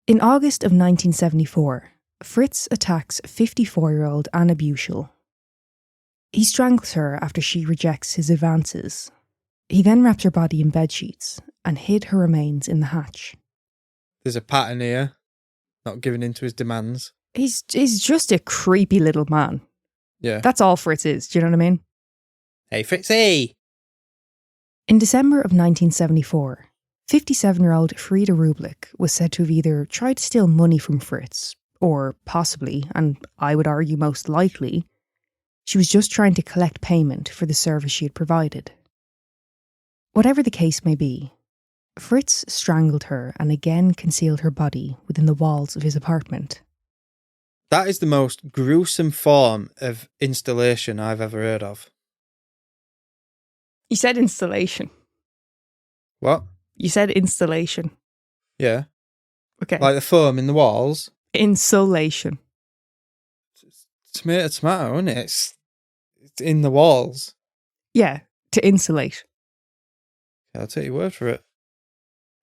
In August of 1974, Fritz attacks 54-year-old Anna Buchel. He strangles her after she rejects his advances. He then wraps her body in bedsheets and hid her remains in the hatch. There's a pattern here. Not giving in to his demands. He's just a creepy little man. Yeah. That's all Fritz is, do you know what I mean? Hey, Fritzy! In December of 1974, 57-year-old Frieda Rublik was said to have either tried to steal money from Fritz, or possibly, and I would argue most likely, she was just trying to collect payment for the service she had provided. Whatever the case may be, Fritz strangled her and again concealed her body within the walls of his apartment. That is the most gruesome form of installation I've ever heard of. You said installation. What? You said installation. Yeah. Okay. Like the foam in the walls. Insulation. Tomato, isn't it? It's in the walls. Yeah, to insulate. I'll take your word for it.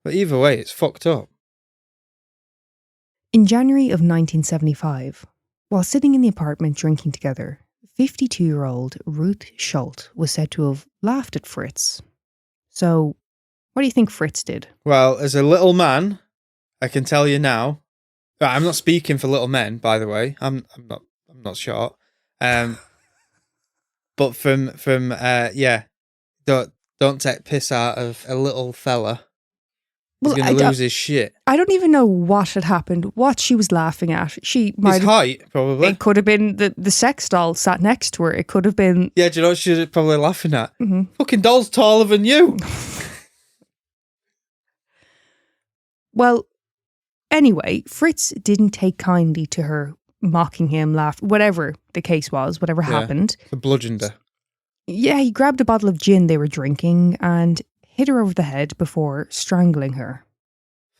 But either way, it's fucked up. In January of 1975, while sitting in the apartment drinking together, 52-year-old Ruth Schult was said to have laughed at Fritz. So, what do you think Fritz did? Well, as a little man, I can tell you now. I'm not speaking for little men, by the way. I'm not short. But from yeah, don't take piss out of a little fella. He's going to lose his shit. I don't even know what had happened, what she was laughing at. She might His height, probably. It could have been the sex doll sat next to her. It could have been... Yeah, do you know what she was probably laughing at? Mm-hmm. Fucking doll's taller than you. Well, anyway, Fritz didn't take kindly to her mocking him, whatever the case was, whatever happened. The bludgeoned her. Yeah, he grabbed a bottle of gin they were drinking and hit her over the head before strangling her.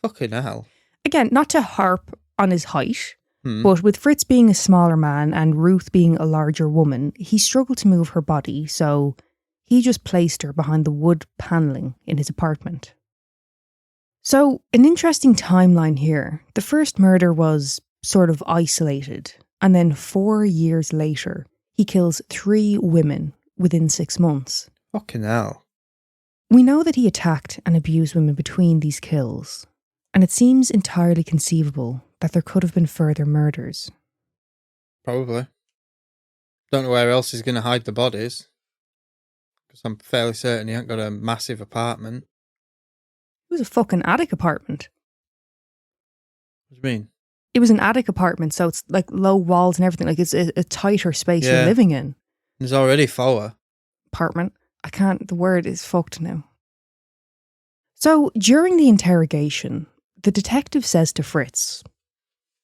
Fucking hell. Again, not to harp on his height, but with Fritz being a smaller man and Ruth being a larger woman, he struggled to move her body, so he just placed her behind the wood panelling in his apartment. So, an interesting timeline here. The first murder was sort of isolated, and then 4 years later, he kills 3 women within 6 months. Fucking hell. We know that he attacked and abused women between these kills, and it seems entirely conceivable that there could have been further murders. Probably. Don't know where else he's going to hide the bodies. Because I'm fairly certain he ain't got a massive apartment. It was a fucking attic apartment. What do you mean? It was an attic apartment, so it's like low walls and everything. Like it's a tighter space you're living in. There's already 4. Apartment. I can't, the word is fucked now. So, during the interrogation, the detective says to Fritz,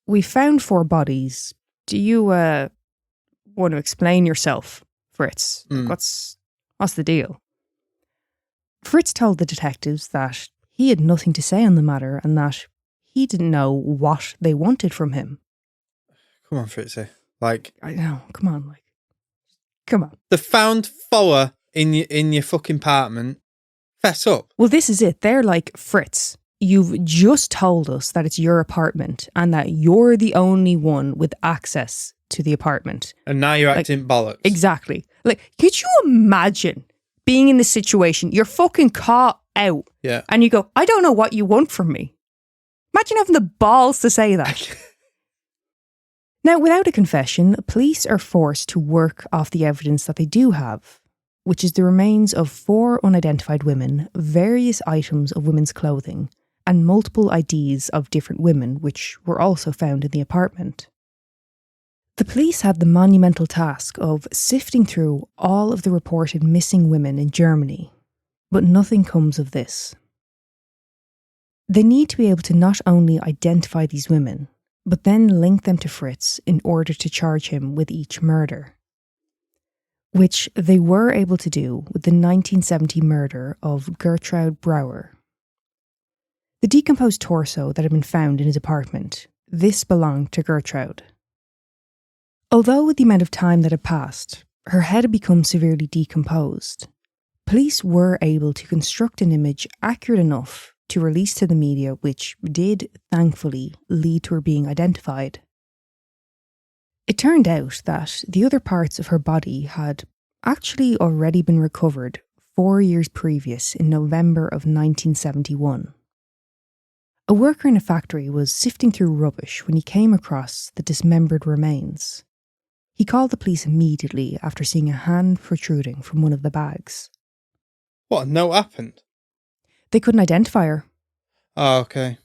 "We found 4 bodies. Do you want to explain yourself, Fritz? What's the deal?" Fritz told the detectives that he had nothing to say on the matter and that he didn't know what they wanted from him. Come on, Fritzy. Like, I know, come on. They found 4 in your fucking apartment. Fess up. Well, this is it. They're like, "Fritz, you've just told us that it's your apartment and that you're the only one with access to the apartment. And now you're acting bollocks." Exactly. Like, could you imagine being in this situation? You're fucking caught out. Yeah. And you go, "I don't know what you want from me." Imagine having the balls to say that. Now, without a confession, police are forced to work off the evidence that they do have, which is the remains of 4 unidentified women, various items of women's clothing, and multiple IDs of different women, which were also found in the apartment. The police had the monumental task of sifting through all of the reported missing women in Germany, but nothing comes of this. They need to be able to not only identify these women, but then link them to Fritz in order to charge him with each murder, which they were able to do with the 1970 murder of Gertrude Brauer. The decomposed torso that had been found in his apartment, this belonged to Gertrude. Although with the amount of time that had passed, her head had become severely decomposed, police were able to construct an image accurate enough to release to the media, which did, thankfully, lead to her being identified. It turned out that the other parts of her body had actually already been recovered 4 years previous in November of 1971. A worker in a factory was sifting through rubbish when he came across the dismembered remains. He called the police immediately after seeing a hand protruding from one of the bags. What, no happened? They couldn't identify her. Oh, okay.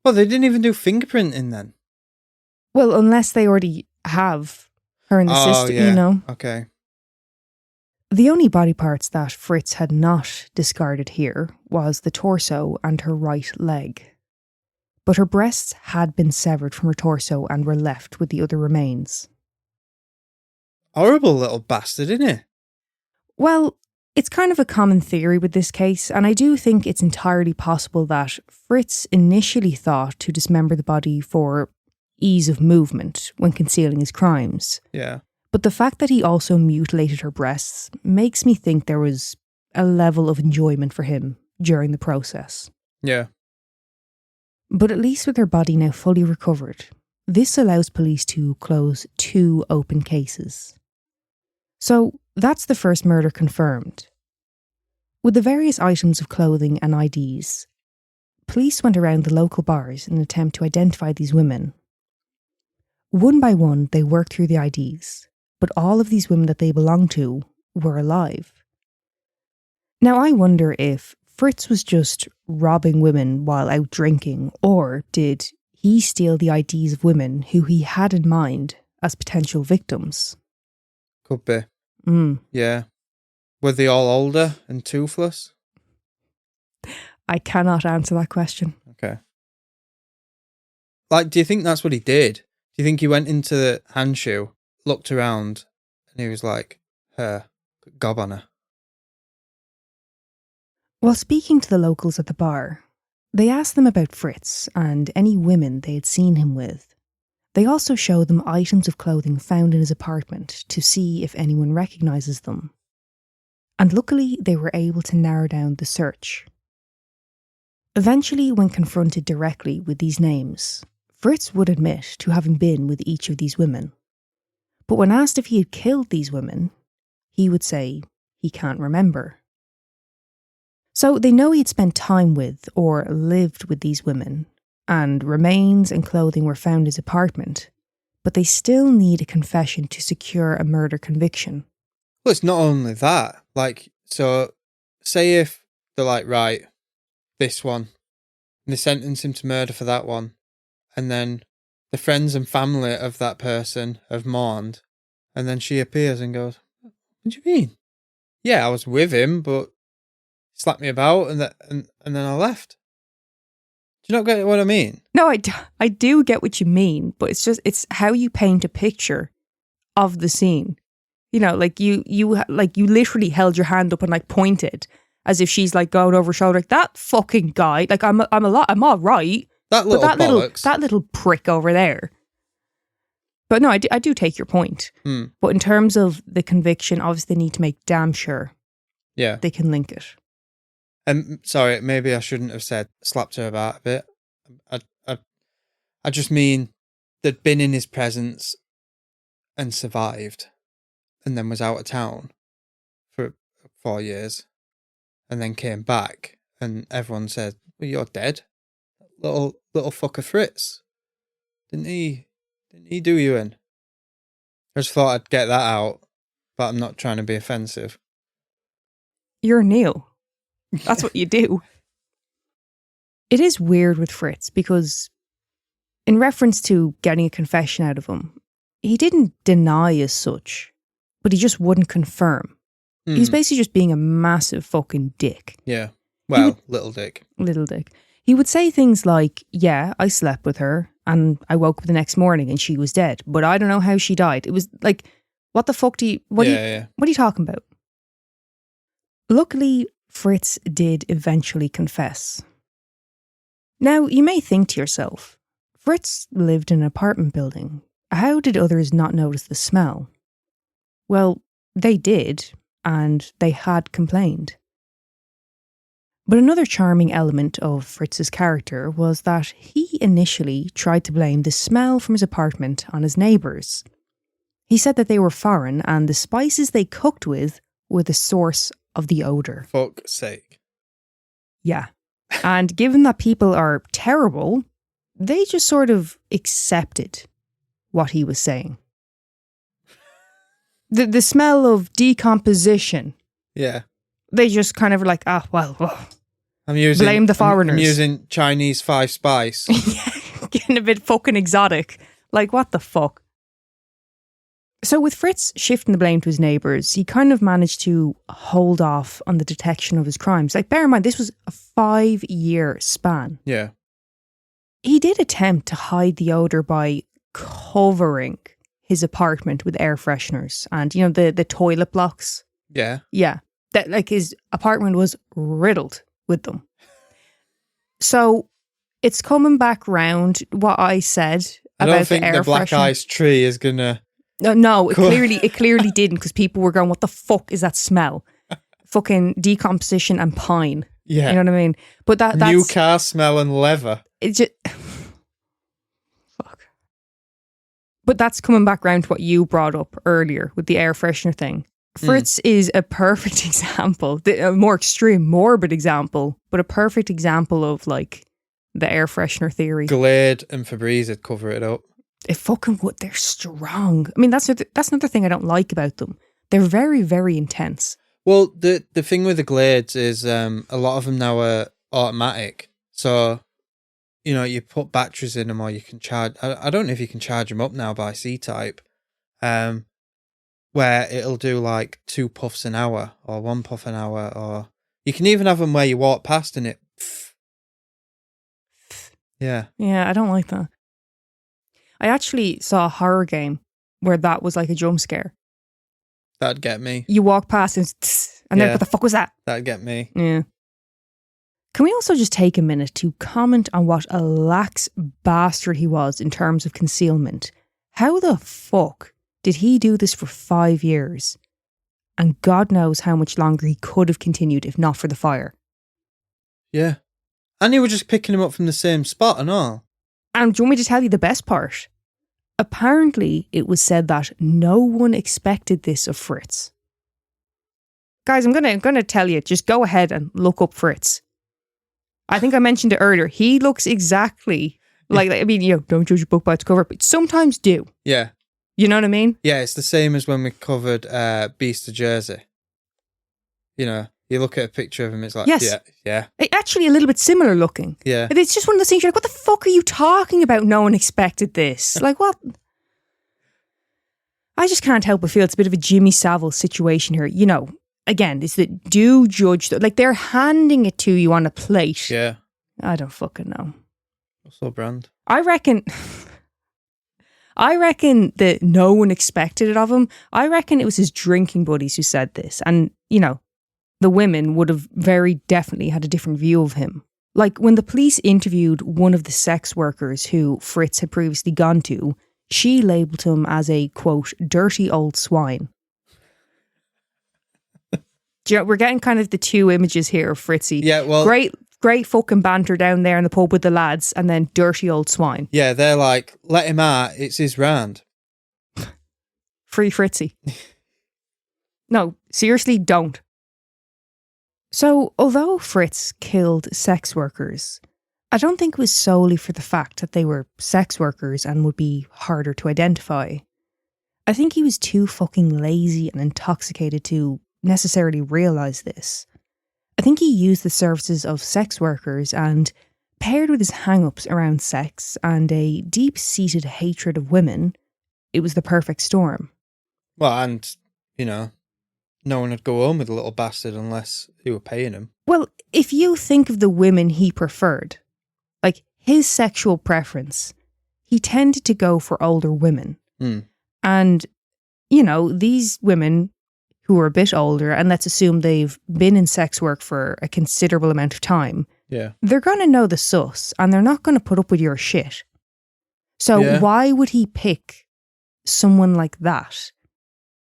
Well, they didn't even do fingerprinting then. Well, unless they already have her in the system, yeah. you know. Okay. The only body parts that Fritz had not discarded here was the torso and her right leg. But her breasts had been severed from her torso and were left with the other remains. Horrible little bastard, isn't it? Well, it's kind of a common theory with this case, and I do think it's entirely possible that Fritz initially thought to dismember the body for ease of movement when concealing his crimes. Yeah. But the fact that he also mutilated her breasts makes me think there was a level of enjoyment for him during the process. Yeah. But at least with her body now fully recovered, this allows police to close 2 open cases. So that's the first murder confirmed. With the various items of clothing and IDs, police went around the local bars in an attempt to identify these women. One by one, they worked through the IDs, but all of these women that they belonged to were alive. Now, I wonder if Fritz was just robbing women while out drinking, or did he steal the IDs of women who he had in mind as potential victims? Could be. Yeah. Were they all older and toothless? I cannot answer that question. Okay. Like, do you think that's what he did? Do you think he went into the handshoe, looked around, and he was like, her, gob on her? While speaking to the locals at the bar, they asked them about Fritz and any women they had seen him with. They also showed them items of clothing found in his apartment to see if anyone recognises them. And luckily, they were able to narrow down the search. Eventually, when confronted directly with these names, Fritz would admit to having been with each of these women. But when asked if he had killed these women, he would say he can't remember. So they know he had spent time with or lived with these women, and remains and clothing were found in his apartment, but they still need a confession to secure a murder conviction. Well, it's not only that. Like, so say if they're like, right, this one, and they sentence him to murder for that one, and then the friends and family of that person have mourned, and then she appears and goes, what do you mean? Yeah, I was with him, but slapped me about, and then I left. Do you not get what I mean? No, I do get what you mean, but it's how you paint a picture of the scene. You know, like you literally held your hand up and like pointed as if she's like going over her shoulder, like that fucking guy. Like I'm all right. That little bollocks. That little prick over there. But no, I do take your point. But in terms of the conviction, obviously they need to make damn sure they can link it. Sorry, maybe I shouldn't have said slapped her about a bit. I just mean they'd been in his presence and survived, and then was out of town for 4 years, and then came back, and everyone said, "Well, you're dead, little fucker Fritz. Didn't he do you in?" I just thought I'd get that out, but I'm not trying to be offensive. You're Neil. That's what you do. It is weird with Fritz because, in reference to getting a confession out of him, he didn't deny as such, but he just wouldn't confirm. He was basically just being a massive fucking dick. Yeah. Well, little dick. Little dick. He would say things like, yeah, I slept with her and I woke up the next morning and she was dead, but I don't know how she died. It was like, what the fuck what are you talking about? Luckily, Fritz did eventually confess. Now, you may think to yourself, Fritz lived in an apartment building. How did others not notice the smell? Well, they did, and they had complained. But another charming element of Fritz's character was that he initially tried to blame the smell from his apartment on his neighbours. He said that they were foreign and the spices they cooked with were the source of the odour. Fuck's sake. Yeah. And given that people are terrible, they just sort of accepted what he was saying. The smell of decomposition. Yeah. They just kind of were like, well, blame the foreigners. I'm using Chinese 5 spice. Yeah, getting a bit fucking exotic. Like, what the fuck? So with Fritz shifting the blame to his neighbours, he kind of managed to hold off on the detection of his crimes. Like, bear in mind, this was a 5-year span. Yeah. He did attempt to hide the odour by covering his apartment with air fresheners and, you know, the toilet blocks. Yeah. Yeah. That, like, his apartment was riddled with them. So it's coming back round what I said about the air freshener. I don't think the black ice tree is gonna... No, it clearly didn't, because people were going, what the fuck is that smell? Fucking decomposition and pine. Yeah. You know what I mean? But that's... New car smell and leather. It just... Fuck. But that's coming back around to what you brought up earlier with the air freshener thing. Fritz is a perfect example, a more extreme, morbid example, but a perfect example of, like, The air freshener theory. Glade and Febreze would cover it up. It fucking would. They're strong. I mean, that's another thing I don't like about them. They're very, very intense. Well, the thing with the Glades is a lot of them now are automatic. So, you know, you put batteries in them or you can charge... I don't know if you can charge them up now by C-type, where it'll do like 2 puffs an hour or 1 puff an hour, or... You can even have them where you walk past and it... Yeah. Yeah, I don't like that. I actually saw a horror game where that was like a jump scare. That'd get me. You walk past and it's and then Yeah. what the fuck was that? That'd get me. Yeah. Can we also just take a minute to comment on what a lax bastard he was in terms of concealment? How the fuck did he do this for 5 years? And God knows how much longer he could have continued if not for the fire. Yeah. And you were just picking him up from the same spot and all. And do you want me to tell you the best part? Apparently, it was said that no one expected this of Fritz. Guys, I'm gonna tell you, just go ahead and look up Fritz. I think I mentioned it earlier. He looks exactly like, I mean, you know, don't judge a book by its cover, but sometimes do. Yeah. You know what I mean? Yeah, it's the same as when we covered Beast of Jersey. You know, you look at a picture of him, it's like, Yes. yeah. Actually, a little bit similar looking. Yeah. It's just one of those things you're like, what the fuck are you talking about? No one expected this. Like, what? I just can't help but feel it's a bit of a Jimmy Savile situation here. You know, again, it's that do judge, like they're handing it to you on a plate. Yeah. I don't fucking know. What's up, Brand? I reckon that no one expected it of him. I reckon it was his drinking buddies who said this. And, you know, the women would have very definitely had a different view of him. Like when the police interviewed one of the sex workers who Fritz had previously gone to, she labelled him as a, quote, dirty old swine. Do you know, we're getting kind of the two images here of Fritzy. Yeah, well... Great fucking banter down there in the pub with the lads, and then dirty old swine. Yeah, they're like, let him out, it's his round. Free Fritzy. No, seriously, don't. So, although Fritz killed sex workers, I don't think it was solely for the fact that they were sex workers and would be harder to identify. I think he was too fucking lazy and intoxicated to necessarily realise this. I think he used the services of sex workers and, paired with his hang-ups around sex and a deep-seated hatred of women, it was the perfect storm. Well, and, you know, no one would go home with a little bastard unless you were paying him. Well, if you think of the women he preferred, like his sexual preference, he tended to go for older women. And, you know, these women who are a bit older, and let's assume they've been in sex work for a considerable amount of time, Yeah. they're going to know the sus, and they're not going to put up with your shit. So why would he pick someone like that?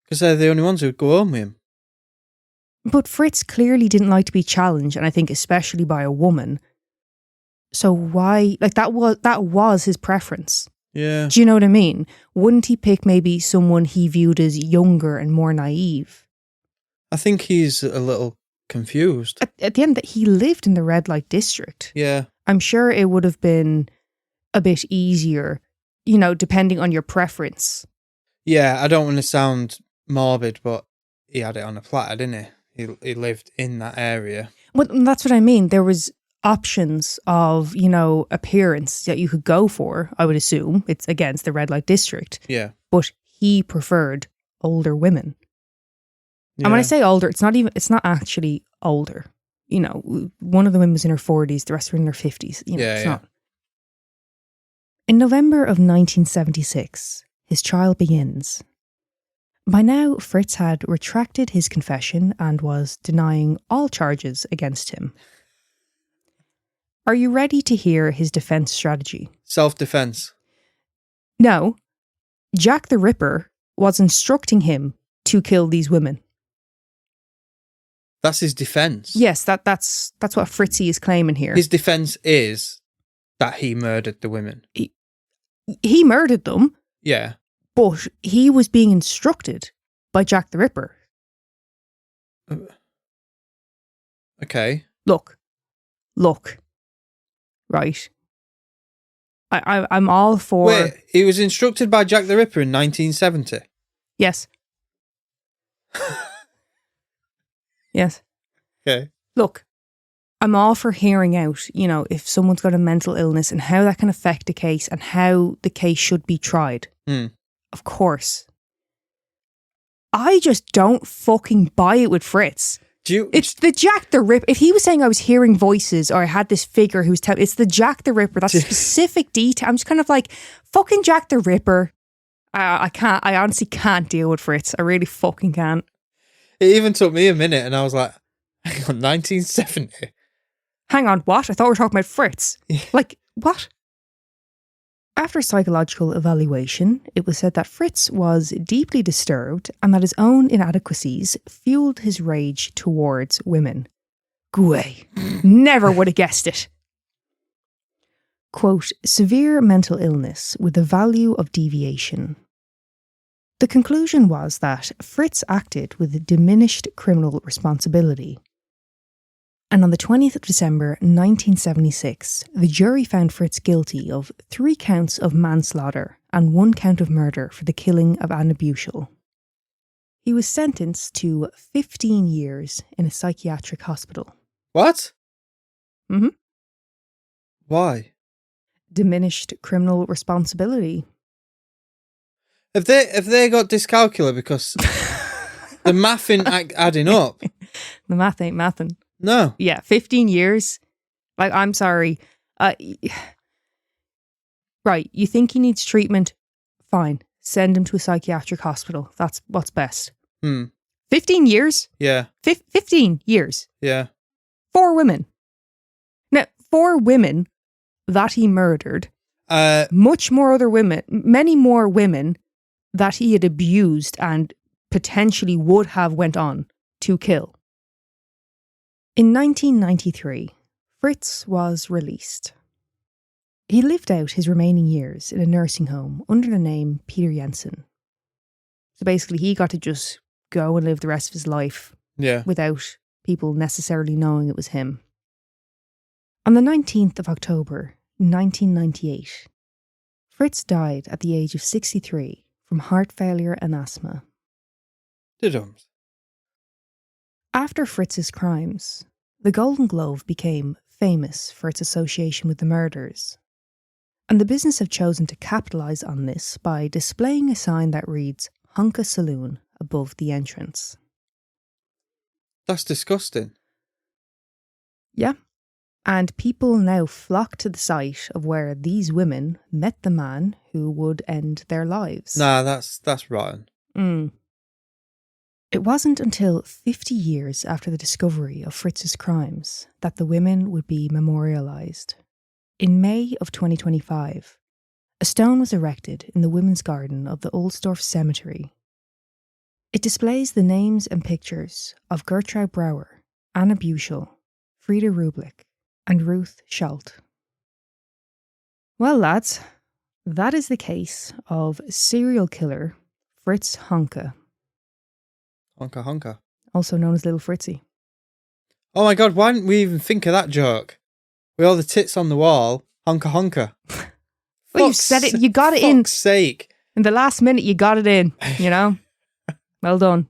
Because they're the only ones who'd go home with him. But Fritz clearly didn't like to be challenged, and I think especially by a woman. So why, like that was his preference. Yeah. Do you know what I mean? Wouldn't he pick maybe someone he viewed as younger and more naive? I think he's a little confused. At the end, that he lived in the red light district. Yeah. I'm sure it would have been a bit easier, you know, depending on your preference. Yeah, I don't want to sound morbid, but he had it on a platter, didn't he? He lived in that area. Well, that's what I mean. There was options of, you know, appearance that you could go for, I would assume. It's against the red light district. Yeah. But he preferred older women. Yeah. And when I say older, it's not actually older. You know, one of the women was in her 40s, the rest were in their 50s. You know, it's not. In November of 1976, his trial begins. By now, Fritz had retracted his confession and was denying all charges against him. Are you ready to hear his defense strategy? Self-defense. No. Jack the Ripper was instructing him to kill these women. That's his defense. Yes, that's what Fritzy is claiming here. His defense is that he murdered the women. He murdered them. Yeah. But he was being instructed by Jack the Ripper. Okay. Look. Right? I'm all for... Wait, he was instructed by Jack the Ripper in 1970? Yes. Yes. Okay. Look, I'm all for hearing out, you know, if someone's got a mental illness and how that can affect the case and how the case should be tried. Of course. I just don't fucking buy it with Fritz. It's the Jack the Ripper. If he was saying I was hearing voices or I had this figure who's it's the Jack the Ripper. That's specific detail. I'm just kind of like, fucking Jack the Ripper. I honestly can't deal with Fritz. I really fucking can't. It even took me a minute and I was like, hang on, 1970? Hang on, what? I thought we were talking about Fritz. Like, what? After psychological evaluation, it was said that Fritz was deeply disturbed and that his own inadequacies fueled his rage towards women. Gway. Never would have guessed it. Quote, severe mental illness with a value of deviation. The conclusion was that Fritz acted with diminished criminal responsibility. And on the 20th of December 1976, the jury found Fritz guilty of 3 counts of manslaughter and 1 count of murder for the killing of Anna Bushel. He was sentenced to 15 years in a psychiatric hospital. What? Mm-hmm. Why? Diminished criminal responsibility. Have they got dyscalculia because the math ain't adding up? The math ain't mathin'. No. Yeah, 15 years. Like, I'm sorry. Right, you think he needs treatment? Fine. Send him to a psychiatric hospital. That's what's best. 15 years? Yeah. 15 years. Yeah. 4 women. Now, 4 women that he murdered. Much more other women. Many more women that he had abused and potentially would have went on to kill. In 1993, Fritz was released. He lived out his remaining years in a nursing home under the name Peter Jensen. So basically, he got to just go and live the rest of his life without people necessarily knowing it was him. On the 19th of October, 1998, Fritz died at the age of 63 from heart failure and asthma. After Fritz's crimes, the Golden Glove became famous for its association with the murders, and the business have chosen to capitalise on this by displaying a sign that reads Honka Saloon above the entrance. That's disgusting. Yeah, and people now flock to the site of where these women met the man who would end their lives. Nah, that's rotten. It wasn't until 50 years after the discovery of Fritz's crimes that the women would be memorialised. In May of 2025, a stone was erected in the women's garden of the Ohlsdorf Cemetery. It displays the names and pictures of Gertrude Brauer, Anna Bushel, Frieda Rublik, and Ruth Schalt. Well, lads, that is the case of serial killer Fritz Honka. Honka Honka. Also known as Little Fritzy. Oh my God, why didn't we even think of that joke? With all the tits on the wall, Honka Honka. Well, you said it, you got it in. Fuck's sake. In the last minute, you got it in, you know? Well done.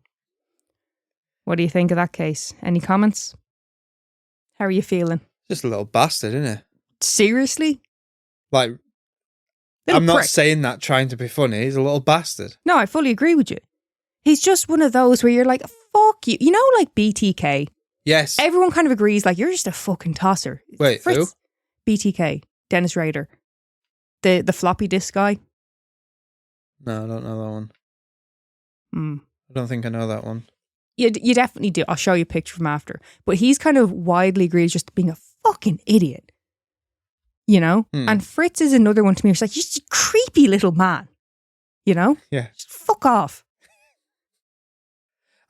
What do you think of that case? Any comments? How are you feeling? Just a little bastard, isn't it? Seriously? Like, Little I'm not prick. saying that trying to be funny. He's a little bastard. No, I fully agree with you. He's just one of those where you're like, fuck you. You know, like BTK. Yes. Everyone kind of agrees, like, you're just a fucking tosser. Wait, who? BTK. Dennis Rader. The floppy disk guy. No, I don't know that one. Hmm. I don't think I know that one. You definitely do. I'll show you a picture from after. But he's kind of widely agreed as just being a fucking idiot. You know? And Fritz is another one to me. He's like, you're just a creepy little man. You know? Yeah. Just fuck off.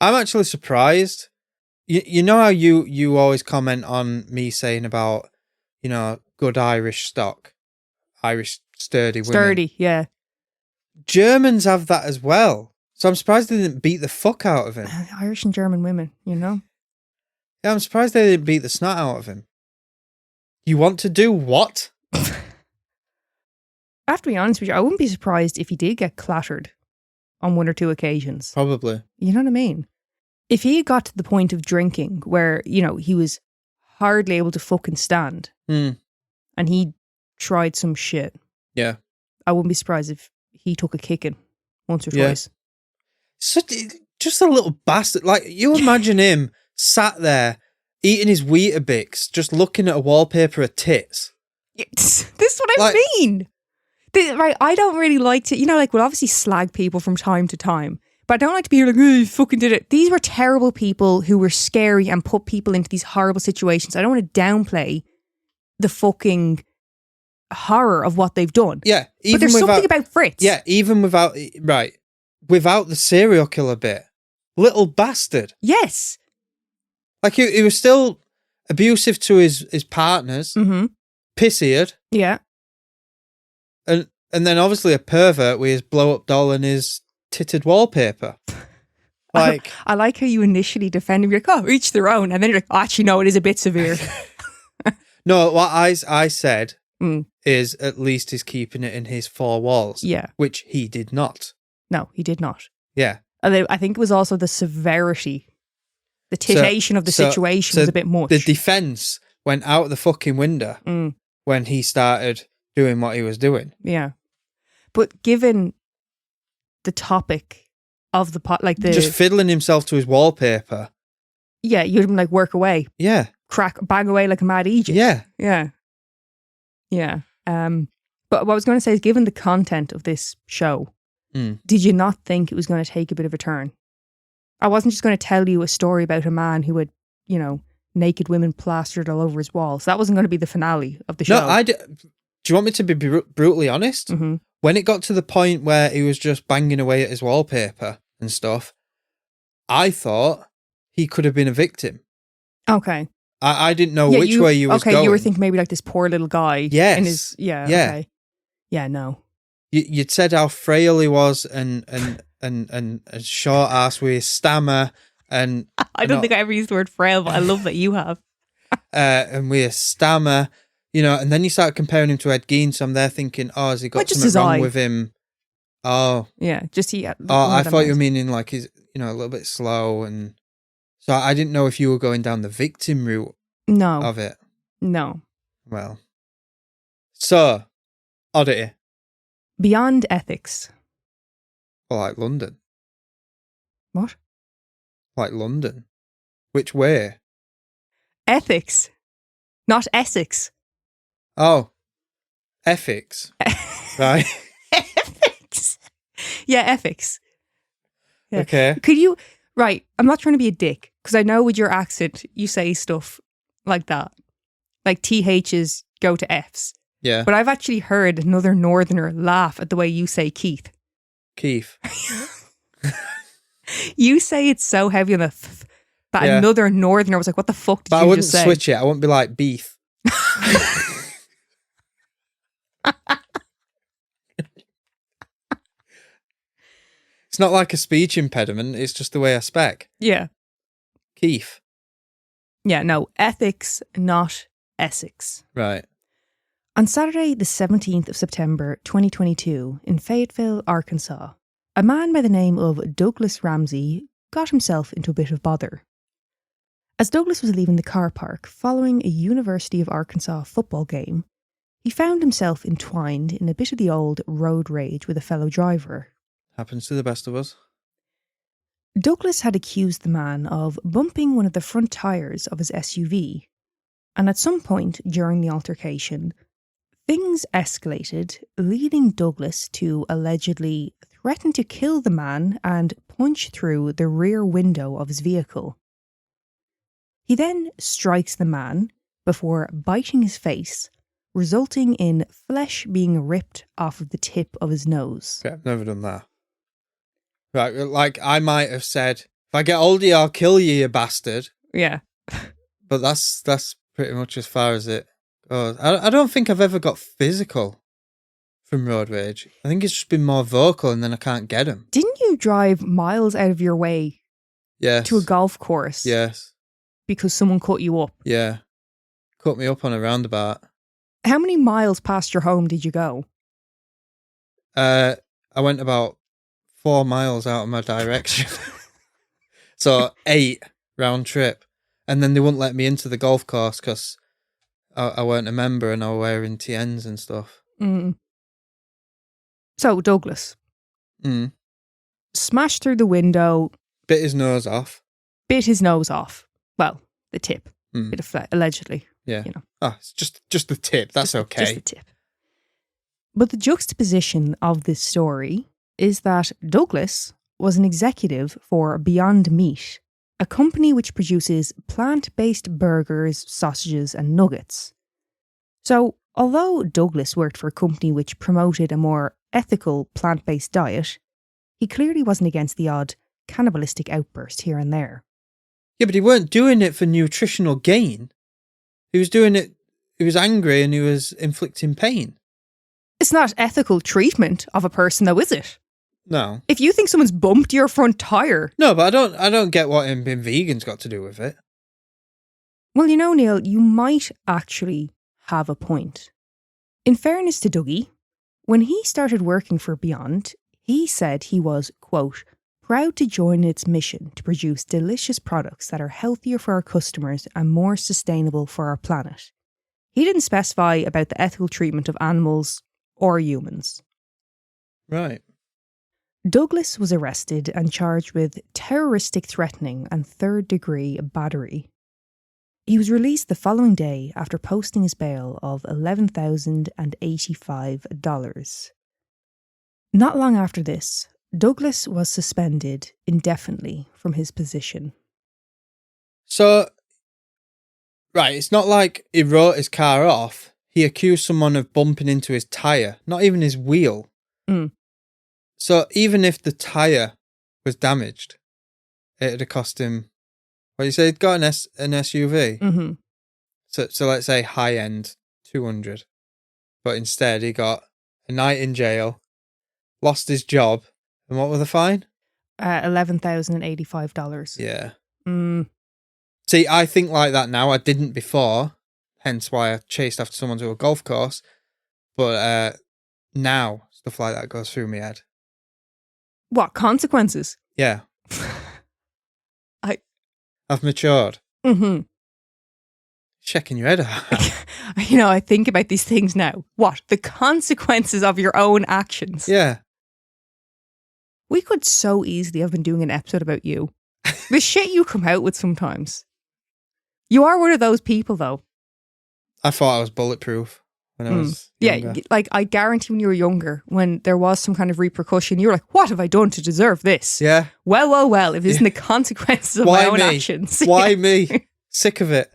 I'm actually surprised. You know how you always comment on me saying about, you know, good Irish stock. Irish sturdy women. Sturdy, yeah. Germans have that as well. So I'm surprised they didn't beat the fuck out of him. Irish and German women, you know? Yeah, I'm surprised they didn't beat the snot out of him. You want to do what? I have to be honest with you, I wouldn't be surprised if he did get clattered on one or two occasions. Probably. You know what I mean? If he got to the point of drinking where, you know, he was hardly able to fucking stand and he tried some shit, Yeah. I wouldn't be surprised if he took a kicking once or twice. Just a little bastard. Like, you imagine him sat there eating his Weetabix, just looking at a wallpaper of tits. This is what I mean. Right, I don't really like to, you know, like, we'll obviously slag people from time to time, but I don't like to be like, oh, you fucking did it. These were terrible people who were scary and put people into these horrible situations. I don't want to downplay the fucking horror of what they've done. Yeah. But there's something about Fritz. Yeah, even without the serial killer bit. Little bastard. Yes. Like, he was still abusive to his partners, piss-eared. Yeah. And then obviously a pervert with his blow-up doll and his titted wallpaper. Like, I like how you initially defend him. You're like, oh, each their own. And then you're like, oh, actually, no, it is a bit severe. no, what I said is at least he's keeping it in his four walls. Yeah. Which he did not. No, he did not. Yeah. Although I think it was also the severity, the titation of the situation was a bit much. The defence went out the fucking window when he started doing what he was doing. Yeah. But given the topic of the pot, like the... Just fiddling himself to his wallpaper. Yeah, you'd have been like, work away. Yeah. Bang away like a mad Egypt. Yeah. Yeah. Yeah. But what I was going to say is, given the content of this show, did you not think it was going to take a bit of a turn? I wasn't just going to tell you a story about a man who had, you know, naked women plastered all over his walls. That wasn't going to be the finale of the show. No, do you want me to be brutally honest? Mm-hmm. When it got to the point where he was just banging away at his wallpaper and stuff, I thought he could have been a victim. Okay. I didn't know which way you was going. Okay, you were thinking maybe like this poor little guy. Yes. Yeah. Okay. Yeah, no. You'd said how frail he was and short ass with his stammer and... I don't think I ever used the word frail, but I love that you have. And with his stammer, you know, and then you start comparing him to Ed Gein, so I'm there thinking, oh, has he got something wrong with him? Oh. Yeah, just he... I thought you were meaning like he's, you know, a little bit slow, and so I didn't know if you were going down the victim route of it. No. Well. So, Oddity. Beyond ethics. Or like London. What? Like London. Which way? Ethics. Not Essex. Oh. Ethics. Right. Ethics. Yeah, ethics. Yeah. Okay. Could you... Right, I'm not trying to be a dick, because I know with your accent, you say stuff like that. Like THs go to Fs. Yeah. But I've actually heard another northerner laugh at the way you say Keith. Keith. You say it's so heavy on the that another northerner was like, what the fuck did you just say? But I wouldn't switch it. I wouldn't be like beef. It's not like a speech impediment. It's just the way I spec. Yeah. Keith. Yeah, no. Ethics, not Essex. Right. On Saturday, the 17th of September, 2022, in Fayetteville, Arkansas, a man by the name of Douglas Ramsey got himself into a bit of bother. As Douglas was leaving the car park following a University of Arkansas football game, he found himself entwined in a bit of the old road rage with a fellow driver. Happens to the best of us. Douglas had accused the man of bumping one of the front tyres of his SUV, and at some point during the altercation, things escalated, leading Douglas to allegedly threaten to kill the man and punch through the rear window of his vehicle. He then strikes the man before biting his face, resulting in flesh being ripped off of the tip of his nose. Yeah, I've never done that. Right, like I might have said, if I get hold of you, I'll kill you, you bastard. Yeah. But that's pretty much as far as it goes. I don't think I've ever got physical from road rage. I think it's just been more vocal and then I can't get them. Didn't you drive miles out of your way to a golf course? Yes. Because someone cut you up? Yeah. Cut me up on a roundabout. How many miles past your home did you go? I went about 4 miles out of my direction. So 8 round trip. And then they wouldn't let me into the golf course because I weren't a member and I was wearing TNs and stuff. Mm. So Douglas smashed through the window, Bit his nose off. bit his nose off. Well, the tip. Bit of allegedly. Yeah. You know. Oh, it's just the tip. That's okay. Just the tip. But the juxtaposition of this story is that Douglas was an executive for Beyond Meat, a company which produces plant-based burgers, sausages and nuggets. So, although Douglas worked for a company which promoted a more ethical plant-based diet, he clearly wasn't against the odd cannibalistic outburst here and there. Yeah, but he weren't doing it for nutritional gain. He was doing it, he was angry and he was inflicting pain. It's not ethical treatment of a person though, is it? No. If you think someone's bumped your front tyre... No, but I don't get what him being vegan's got to do with it. Well, you know, Neil, you might actually have a point. In fairness to Dougie, when he started working for Beyond, he said he was, quote, proud to join its mission to produce delicious products that are healthier for our customers and more sustainable for our planet. He didn't specify about the ethical treatment of animals or humans. Right. Douglas was arrested and charged with terroristic threatening and third-degree battery. He was released the following day after posting his bail of $11,085. Not long after this, Douglas was suspended indefinitely from his position. So, right, it's not like he wrote his car off. He accused someone of bumping into his tyre, not even his wheel. So even if the tyre was damaged, it'd have cost him, what you say, he'd got an SUV? Mm-hmm. So let's say high end, 200. But instead he got a night in jail, lost his job, and what was the fine? $11,085. Yeah. See, I think like that now. I didn't before, hence why I chased after someone to a golf course. But now stuff like that goes through my head. What, consequences? Yeah. I've matured. Mm-hmm. Checking your head out. You know, I think about these things now. What? The consequences of your own actions. Yeah. We could so easily have been doing an episode about you. The shit you come out with sometimes. You are one of those people, though. I thought I was bulletproof when I was younger. Yeah, like I guarantee when you were younger, when there was some kind of repercussion, you were like, what have I done to deserve this? Yeah. Well, if it isn't the consequences of my own actions. Why me? Sick of it.